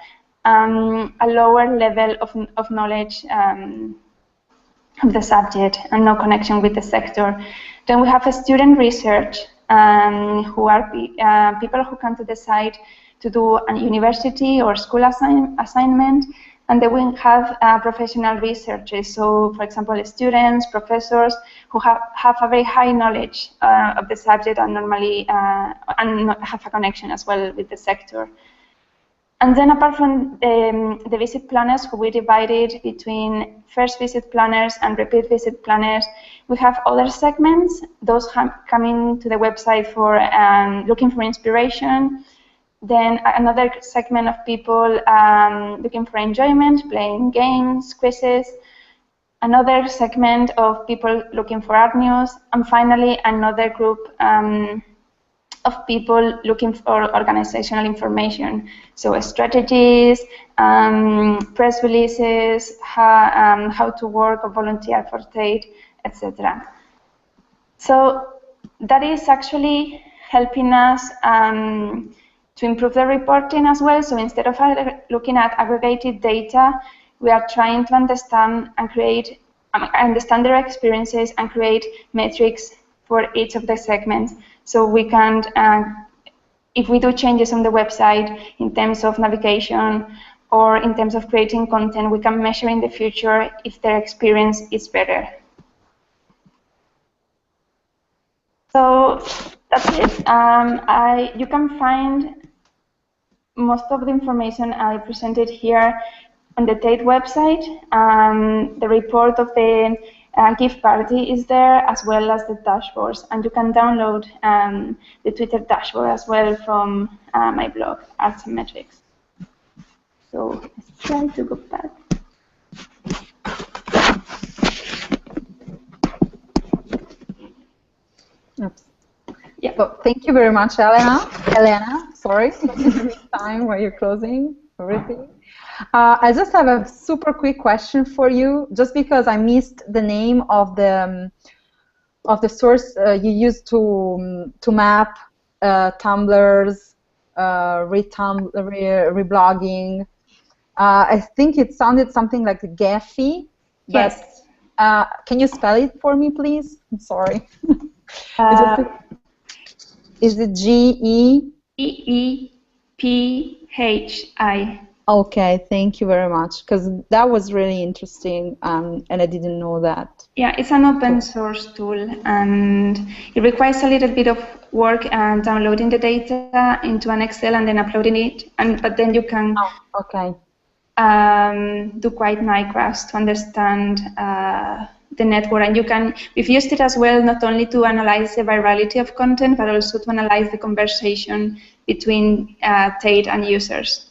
a lower level of knowledge of the subject and no connection with the sector. Then we have a student research, who are people who come to the site to do a university or school assignment, and then we have professional researchers. So, for example, students, professors who have a very high knowledge of the subject and normally and have a connection as well with the sector. And then apart from the visit planners, who we divided between first visit planners and repeat visit planners, we have other segments, those coming to the website for looking for inspiration. Then another segment of people looking for enjoyment, playing games, quizzes. Another segment of people looking for art news. And finally, another group of people looking for organizational information. So strategies, press releases, how to work or volunteer for Tate, etc. So that is actually helping us to improve the reporting as well. So instead of looking at aggregated data, we are trying to understand and create, understand their experiences and create metrics for each of the segments. So we can, if we do changes on the website in terms of navigation or in terms of creating content, we can measure in the future if their experience is better. So that's it. You can find most of the information I presented here on the Tate website. The report of the gift party is there, as well as the dashboards, and you can download the Twitter dashboard as well from my blog, Arts and Metrics. So let's try to go back. Oops. Yeah. So thank you very much, Elena. Sorry, time while you're closing. everything. I just have a super quick question for you, just because I missed the name of the source you used to map Tumblr's reblogging. I think it sounded something like Gephi. Yes. Can you spell it for me, please? I'm sorry. Is it G-E? E-E-P-H-I. Okay, thank you very much, because that was really interesting, and I didn't know that. Yeah, it's an open source tool, and it requires a little bit of work and downloading the data into an Excel and then uploading it. But then you can do quite nice graphs to understand the network, and we've used it as well not only to analyze the virality of content, but also to analyze the conversation between Tate and users.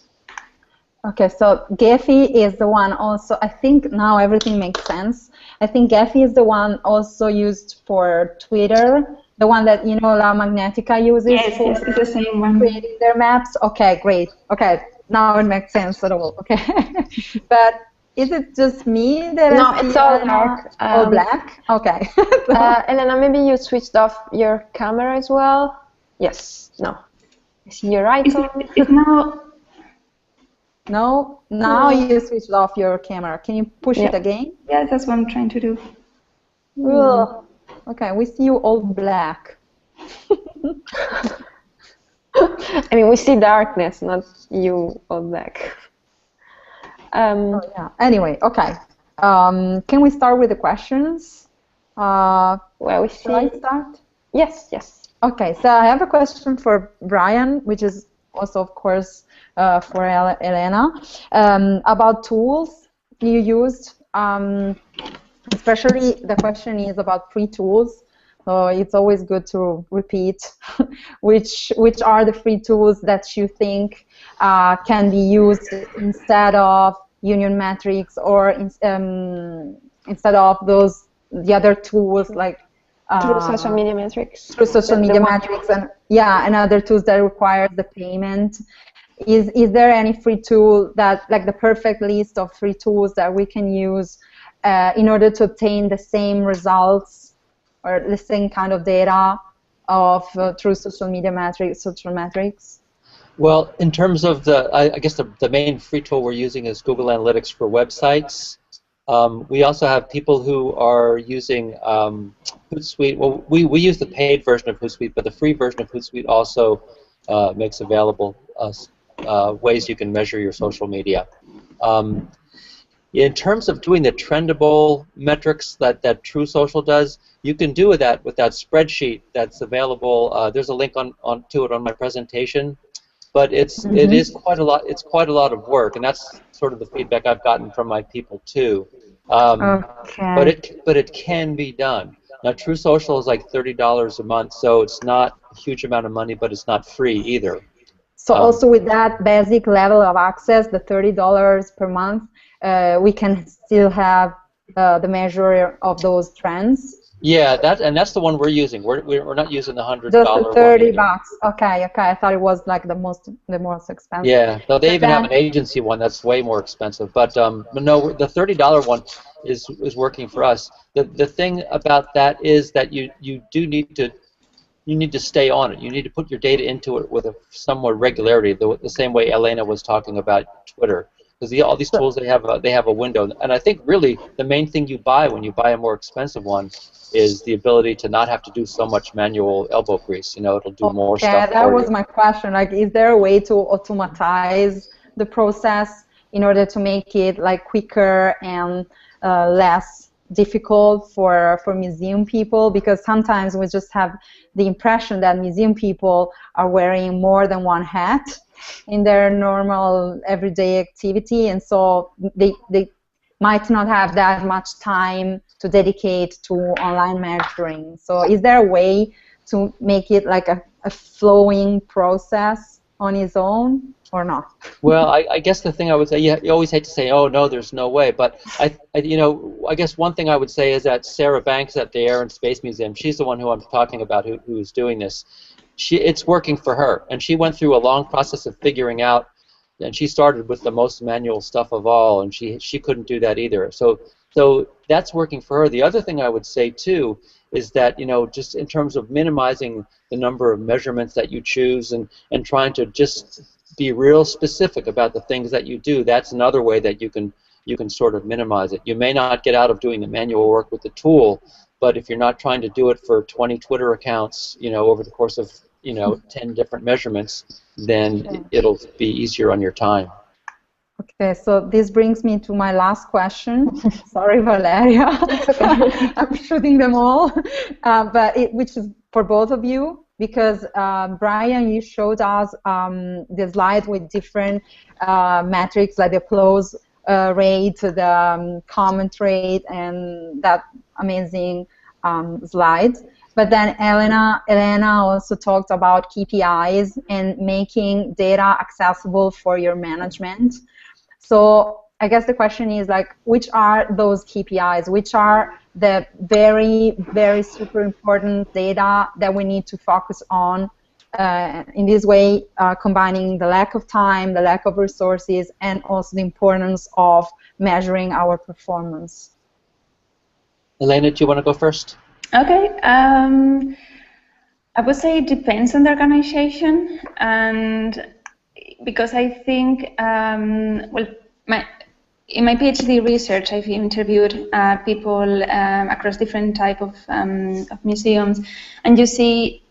Okay, so Gephi is the one also, I think now everything makes sense. I think Gephi is the one also used for Twitter, the one that, you know, La Magnetica uses for yes, it's the same one. creating their maps. Okay, great. Okay, now it makes sense at all. Okay, but is it just me that No, it's all dark. All black? Okay. Elena, maybe you switched off your camera as well? Yes. No. I see your icon. It's now... No, now you switched off your camera. Can you push it again? Yeah, that's what I'm trying to do. Okay, we see you all black. I mean, we see darkness, not you all black. Anyway, okay. Can we start with the questions? Well, we see. Shall I start? Yes, yes. Okay, so I have a question for Brian, which is also, of course, for Elena, about tools you used. Especially the question is about free tools. So it's always good to repeat which are the free tools that you think can be used instead of union metrics, or instead of the other tools like through social media metrics. Through social media metrics and other tools that require the payment. Is there any free tool that, like the perfect list of free tools that we can use in order to obtain the same results or the same kind of data of through social metrics? Well, in terms of I guess the main free tool we're using is Google Analytics for websites. We also have people who are using Hootsuite. Well, we use the paid version of Hootsuite, but the free version of Hootsuite also makes available ways you can measure your social media. In terms of doing the trendable metrics that True Social does, you can do that with that spreadsheet that's available. There's a link to it on my presentation, but it is quite a lot. It's quite a lot of work, and that's sort of the feedback I've gotten from my people too. But it can be done. Now, True Social is like $30 a month, so it's not a huge amount of money, but it's not free either. So also with that basic level of access, the $30 per month, we can still have the measure of those trends. Yeah, that's the one we're using. We're not using the $100. Just the $30. Okay. I thought it was like the most expensive. Yeah, no, they even have an agency one that's way more expensive. But no, the $30 one is working for us. The thing about that is that you need to stay on it. You need to put your data into it with a somewhat regularity, the same way Elena was talking about Twitter. Because all these tools, they have a window, and I think really the main thing you buy when you buy a more expensive one is the ability to not have to do so much manual elbow grease. You know, it'll do more stuff. Yeah, that was my question. Like, is there a way to automatize the process in order to make it like quicker and less difficult for museum people? Because sometimes we just have the impression that museum people are wearing more than one hat in their normal everyday activity, and so they might not have that much time to dedicate to online measuring. So is there a way to make it like a flowing process on its own, or not? Well, I guess the thing I would say, you always hate to say, oh no, there's no way, but I guess one thing I would say is that Sarah Banks at the Air and Space Museum, she's the one who I'm talking about who is doing this. It's working for her, and she went through a long process of figuring out and she started with the most manual stuff of all, and she couldn't do that either. So that's working for her. The other thing I would say too is that, you know, just in terms of minimizing the number of measurements that you choose and trying to just be real specific about the things that you do, that's another way that you can sort of minimize it. You may not get out of doing the manual work with the tool, but if you're not trying to do it for 20 Twitter accounts, you know, over the course of, you know, 10 different measurements, then it'll be easier on your time. Okay, so this brings me to my last question. Sorry, Valeria. I'm shooting them all, which is for both of you, because Brian, you showed us the slide with different metrics like the applause rate, the comment rate, and that amazing slide. But then Elena also talked about KPIs and making data accessible for your management. So I guess the question is, like, which are those KPIs? Which are the very, very super important data that we need to focus on in this way, combining the lack of time, the lack of resources, and also the importance of measuring our performance? Elena, do you want to go first? Okay. I would say it depends on the organization, and because I think, well, in my PhD research, I've interviewed people across different type of museums, and you see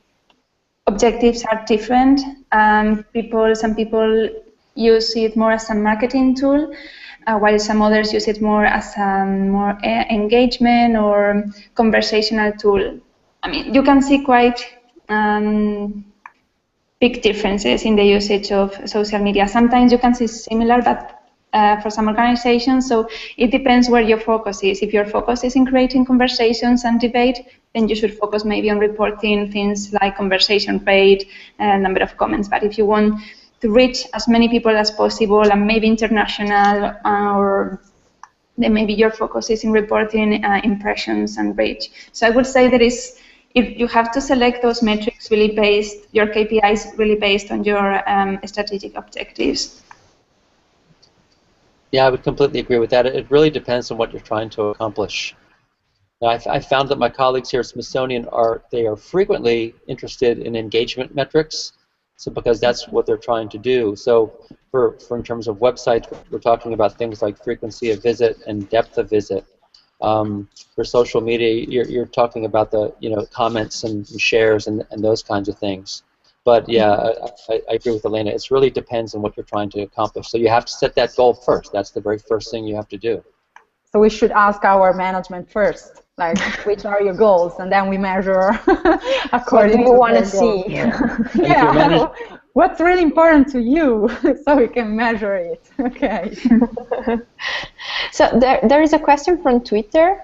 objectives are different. Some people use it more as a marketing tool, while some others use it more as a more engagement or conversational tool. I mean, you can see quite big differences in the usage of social media. Sometimes you can see similar, but for some organizations, so it depends where your focus is. If your focus is in creating conversations and debate, then you should focus maybe on reporting things like conversation rate and number of comments. But if you want to reach as many people as possible and maybe international, or then maybe your focus is in reporting impressions and reach. So I would say that if you have to select those metrics really based, your KPIs really based on your strategic objectives. Yeah, I would completely agree with that. It really depends on what you're trying to accomplish. I found that my colleagues here at Smithsonian are frequently interested in engagement metrics, so because that's what they're trying to do. So for in terms of websites, we're talking about things like frequency of visit and depth of visit. For social media, you're talking about the comments and shares and those kinds of things. But yeah, I agree with Elena. It really depends on what you're trying to accomplish. So you have to set that goal first. That's the very first thing you have to do. So we should ask our management first, like, which are your goals, and then we measure according to what do you want to see. Yeah, what's really important to you, so we can measure it. Okay. So there is a question from Twitter.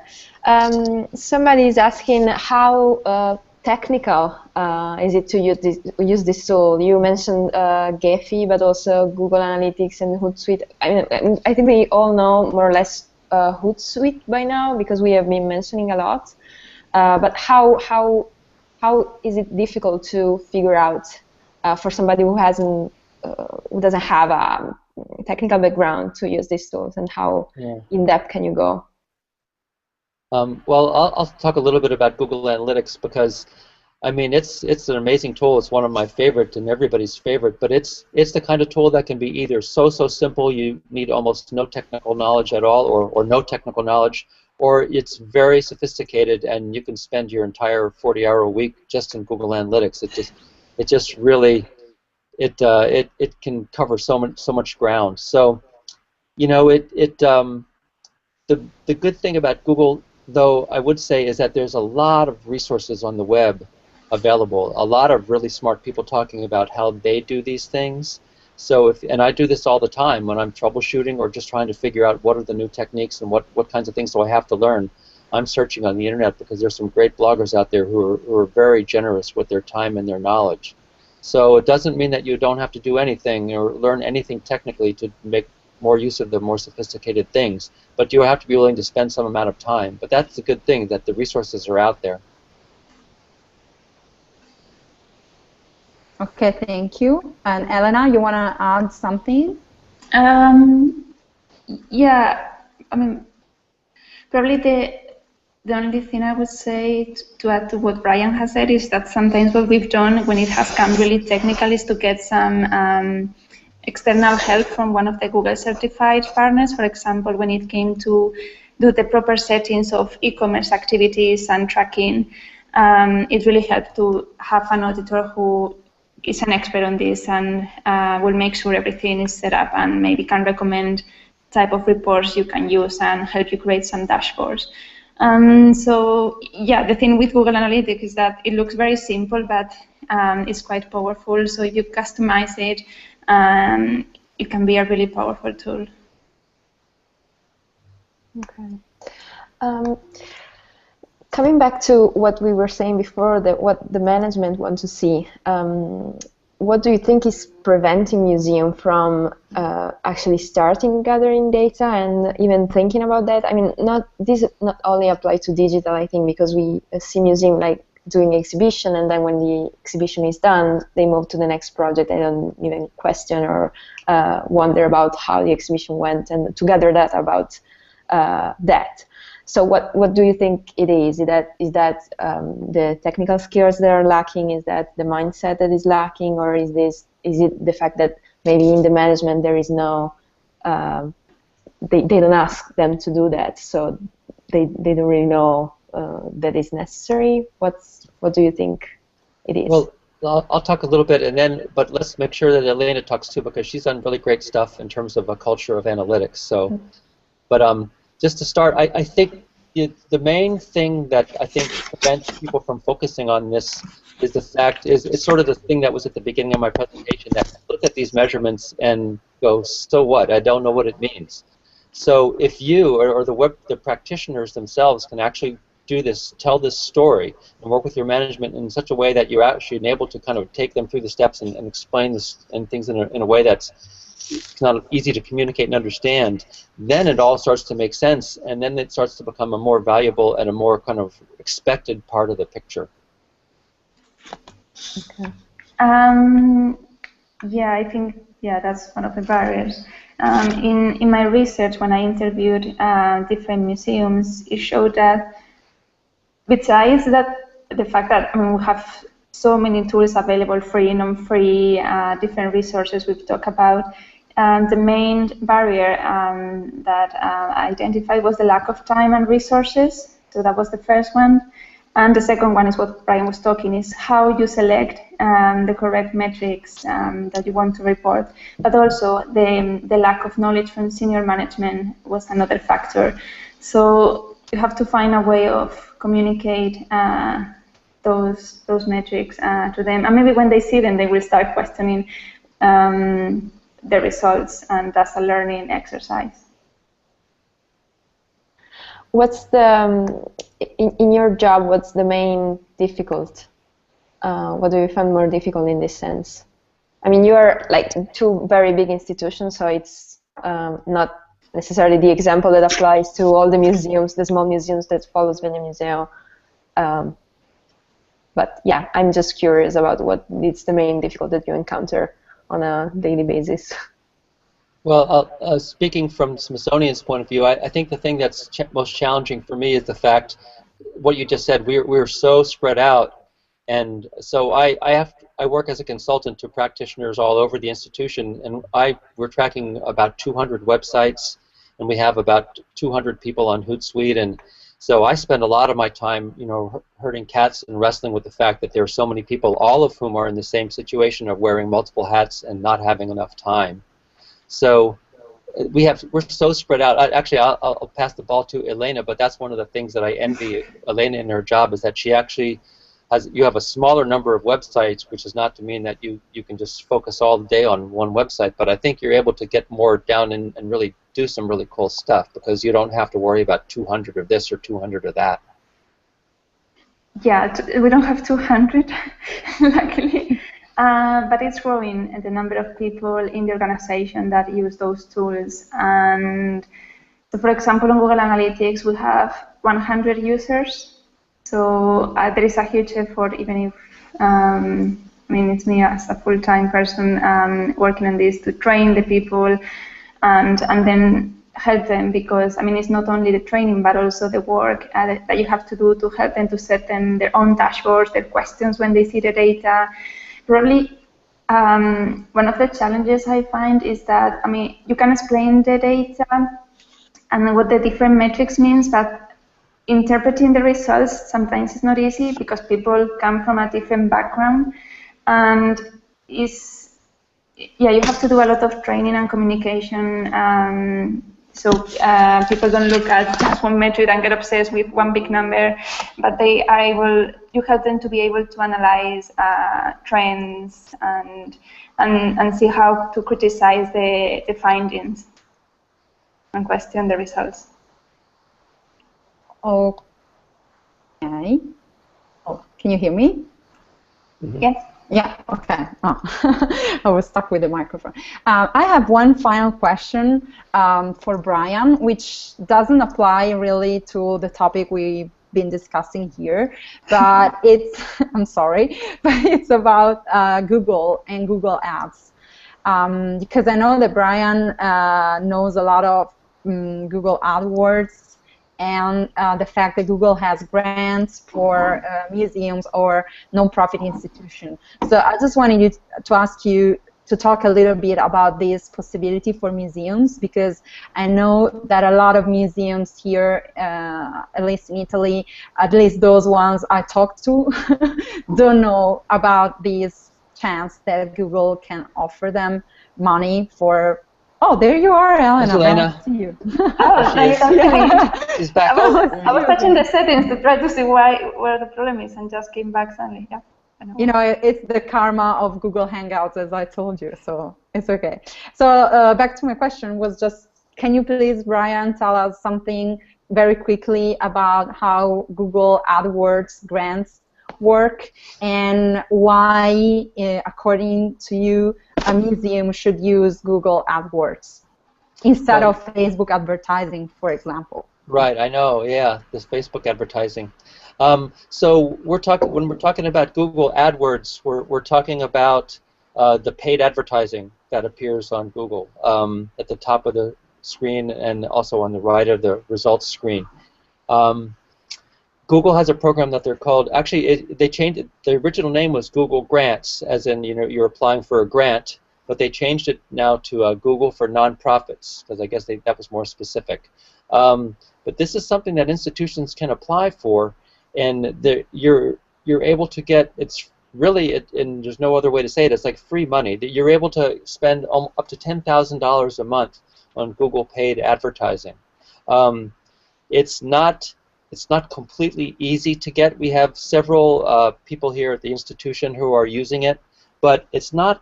Somebody is asking how technical is it to use this tool? You mentioned Gephi, but also Google Analytics and Hootsuite. I think we all know more or less Hootsuite by now because we have been mentioning a lot. But how is it difficult to figure out for somebody who doesn't have a technical background to use these tools, and how in depth can you go? Well, I'll talk a little bit about Google Analytics because, I mean, it's an amazing tool. It's one of my favorite and everybody's favorite. But it's the kind of tool that can be either so simple you need almost no technical knowledge at all, or no technical knowledge, or it's very sophisticated and you can spend your entire 40-hour week just in Google Analytics. It just really it can cover so much ground. So, the good thing about Google, though, I would say, is that there's a lot of resources on the web available. A lot of really smart people talking about how they do these things. So and I do this all the time when I'm troubleshooting or just trying to figure out what are the new techniques and what kinds of things do I have to learn. I'm searching on the internet because there's some great bloggers out there who are very generous with their time and their knowledge. So it doesn't mean that you don't have to do anything or learn anything technically to make more use of the more sophisticated things, but you have to be willing to spend some amount of time. But that's the good thing, that the resources are out there. Okay, thank you. And Elena, you want to add something? Yeah, I mean, probably the only thing I would say to add to what Brian has said is that sometimes what we've done when it has come really technical is to get some external help from one of the Google certified partners. For example, when it came to do the proper settings of e-commerce activities and tracking, it really helped to have an auditor who is an expert on this and will make sure everything is set up and maybe can recommend type of reports you can use and help you create some dashboards. So yeah, the thing with Google Analytics is that it looks very simple, but it's quite powerful. So if you customize it, it can be a really powerful tool. Okay. Coming back to what we were saying before, what the management want to see, what do you think is preventing museum from actually starting gathering data and even thinking about that? I mean, this not only apply to digital, I think, because we see museum like doing exhibition, and then when the exhibition is done, they move to the next project. They don't even question or wonder about how the exhibition went and to gather data about that. So what do you think it is? Is that the technical skills that are lacking? Is that the mindset that is lacking, or is it the fact that maybe in the management there is no they don't ask them to do that, so they don't really know that is necessary? What do you think it is? Well, I'll talk a little bit, but let's make sure that Elena talks too, because she's done really great stuff in terms of a culture of analytics. So, but just to start, I think the main thing that I think prevents people from focusing on this is the fact it's sort of the thing that was at the beginning of my presentation, that I look at these measurements and go, so what? I don't know what it means. So if you or the practitioners themselves can actually do this, tell this story, and work with your management in such a way that you're actually able to kind of take them through the steps and explain this and things in a way that's not easy to communicate and understand, then it all starts to make sense, and then it starts to become a more valuable and a more kind of expected part of the picture. Okay. Yeah, I think that's one of the barriers. In my research, when I interviewed different museums, it showed that besides the fact that we have so many tools available, free, non-free, different resources we've talked about, the main barrier that I identified was the lack of time and resources. So that was the first one. And the second one is what Brian was talking, is how you select the correct metrics that you want to report. But also the lack of knowledge from senior management was another factor. So you have to find a way of communicate those metrics to them. And maybe when they see them, they will start questioning the results, and that's a learning exercise. What's the in your job? What's the main difficult? What do you find more difficult in this sense? I mean, you are like two very big institutions, so it's not necessarily the example that applies to all the museums, the small museums that follow Svegliamuseo. But yeah, I'm just curious about what is the main difficulty that you encounter on a daily basis. Well, speaking from Smithsonian's point of view, I think the thing that's most challenging for me is the fact, what you just said, we're so spread out, and so I work as a consultant to practitioners all over the institution, and we're tracking about 200 websites, and we have about 200 people on Hootsuite, and so I spend a lot of my time, herding cats and wrestling with the fact that there are so many people, all of whom are in the same situation of wearing multiple hats and not having enough time. So we're so spread out. Actually, I'll pass the ball to Elena, but that's one of the things that I envy Elena in her job, is that she actually you have a smaller number of websites, which is not to mean that you can just focus all day on one website, but I think you're able to get more down and really do some really cool stuff, because you don't have to worry about 200 of this or 200 of that. Yeah, we don't have 200, luckily. But it's growing, the number of people in the organization that use those tools. And so, for example, on Google Analytics, we have 100 users. So there is a huge effort, even if, it's me as a full-time person working on this, to train the people, and then help them, because I mean it's not only the training but also the work that you have to do to help them to set them their own dashboards, their questions when they see the data. Probably one of the challenges I find is that, I mean, you can explain the data and what the different metrics means, but interpreting the results sometimes is not easy because people come from a different background, and you have to do a lot of training and communication. So people don't look at just one metric and get obsessed with one big number, but you help them to be able to analyze trends and see how to criticize the findings and question the results. Okay. Oh, can you hear me? Mm-hmm. Yes. Yeah, okay. Oh. I was stuck with the microphone. I have one final question for Brian, which doesn't apply really to the topic we've been discussing here, but it's, I'm sorry, but it's about Google and Google Ads. Because I know that Brian knows a lot of Google AdWords, and the fact that Google has grants for museums or non-profit institutions. So I just wanted to ask you to talk a little bit about this possibility for museums, because I know that a lot of museums here, at least in Italy, at least those ones I talked to, don't know about this chance that Google can offer them money for. Oh, there you are, Elena. Elena. I see you. Oh, now you can see me. She's back. I was touching the settings to try to see where the problem is, and just came back suddenly. Yeah. You know, it's the karma of Google Hangouts, as I told you, so it's okay. So back to my question was just, can you please, Brian, tell us something very quickly about how Google AdWords grants work, and why, according to you, a museum should use Google AdWords instead of Facebook advertising, for example. Right, I know, yeah, this Facebook advertising. So when we're talking about Google AdWords, we're talking about the paid advertising that appears on Google at the top of the screen and also on the right of the results screen. Google has a program that they're called, actually they changed it, the original name was Google Grants, as in, you know, you're applying for a grant, but they changed it now to Google for Nonprofits, because I guess that was more specific. But this is something that institutions can apply for, and you're able to get, it's really, and there's no other way to say it, it's like free money. You're able to spend up to $10,000 a month on Google paid advertising. It's not completely easy to get. We have several people here at the institution who are using it, but it's not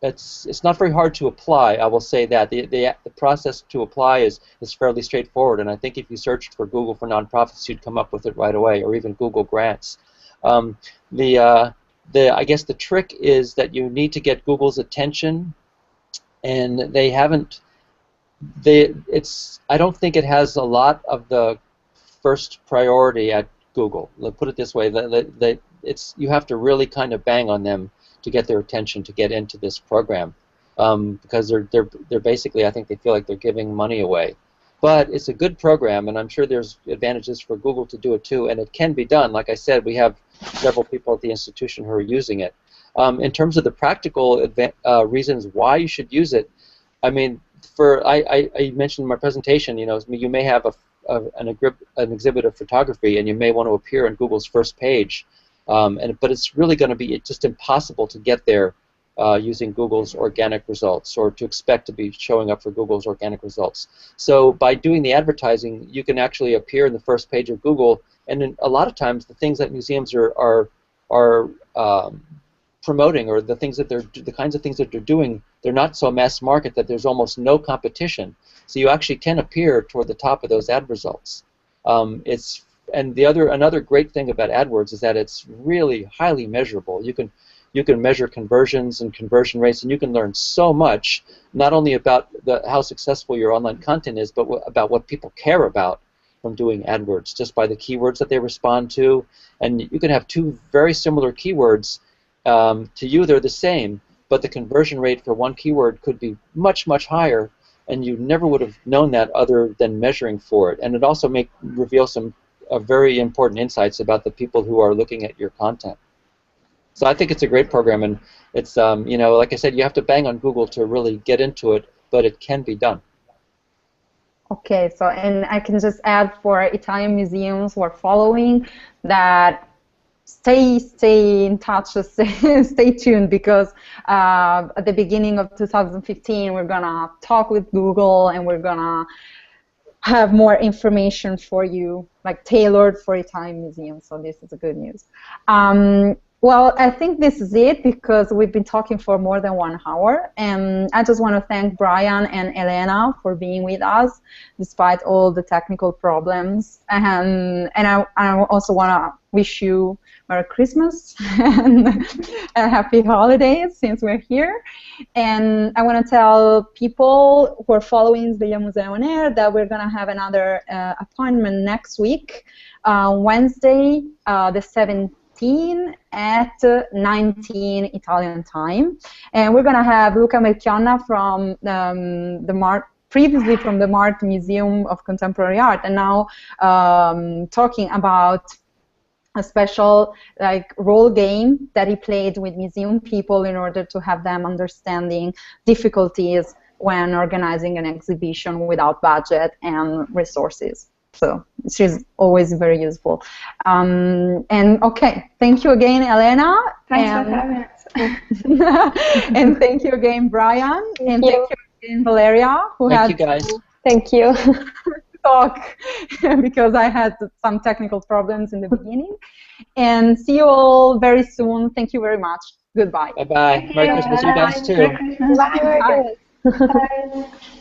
very hard to apply. I will say that the process to apply is fairly straightforward, and I think if you searched for Google for Nonprofits, you'd come up with it right away, or even Google Grants. I guess the trick is that you need to get Google's attention, and they haven't. I don't think it has a lot of the first priority at Google. Let's put it this way: you have to really kind of bang on them to get their attention to get into this program, because they're basically, I think they feel like they're giving money away. But it's a good program, and I'm sure there's advantages for Google to do it too, and it can be done. Like I said, we have several people at the institution who are using it. In terms of the practical reasons why you should use it, I mean, I mentioned in my presentation, you know, you may have an exhibit of photography, and you may want to appear on Google's first page, but it's really going to be just impossible to get there using Google's organic results, or to expect to be showing up for Google's organic results. So by doing the advertising, you can actually appear in the first page of Google, and then a lot of times the things that museums are promoting, or the kinds of things that they're doing, they're not so mass market that there's almost no competition. So you actually can appear toward the top of those ad results. And another great thing about AdWords is that it's really highly measurable. You can measure conversions and conversion rates, and you can learn so much, not only about how successful your online content is, but about what people care about from doing AdWords, just by the keywords that they respond to. And you can have two very similar keywords. To you, they're the same, but the conversion rate for one keyword could be much, much higher, and you never would have known that other than measuring for it. And it also reveal some very important insights about the people who are looking at your content. So I think it's a great program, and it's, you know, like I said, you have to bang on Google to really get into it, but it can be done. Okay, so, and I can just add for Italian museums who are following that stay in touch, stay tuned, because at the beginning of 2015 we're gonna talk with Google and we're gonna have more information for you, like tailored for Italian museums. So this is a good news. Well, I think this is it, because we've been talking for more than 1 hour, and I just want to thank Brian and Elena for being with us despite all the technical problems, and I also want to wish you Merry Christmas and a happy holidays since we're here. And I want to tell people who are following Svegliamuseo on air that we're going to have another appointment next week, Wednesday the 17th, at 19 Italian time, and we're gonna have Luca Melchionna from previously from the Mart Museum of Contemporary Art, and now talking about a special role game that he played with museum people in order to have them understanding difficulties when organizing an exhibition without budget and resources. So she's always very useful. And okay, thank you again, Elena. Thanks for having us. And thank you again, Brian. And thank you again, Valeria, who Thank had you, guys. Thank you. to talk because I had some technical problems in the beginning. And see you all very soon. Thank you very much. Goodbye. Bye-bye. Merry Christmas, you guys, too. Merry Christmas. Bye. Bye.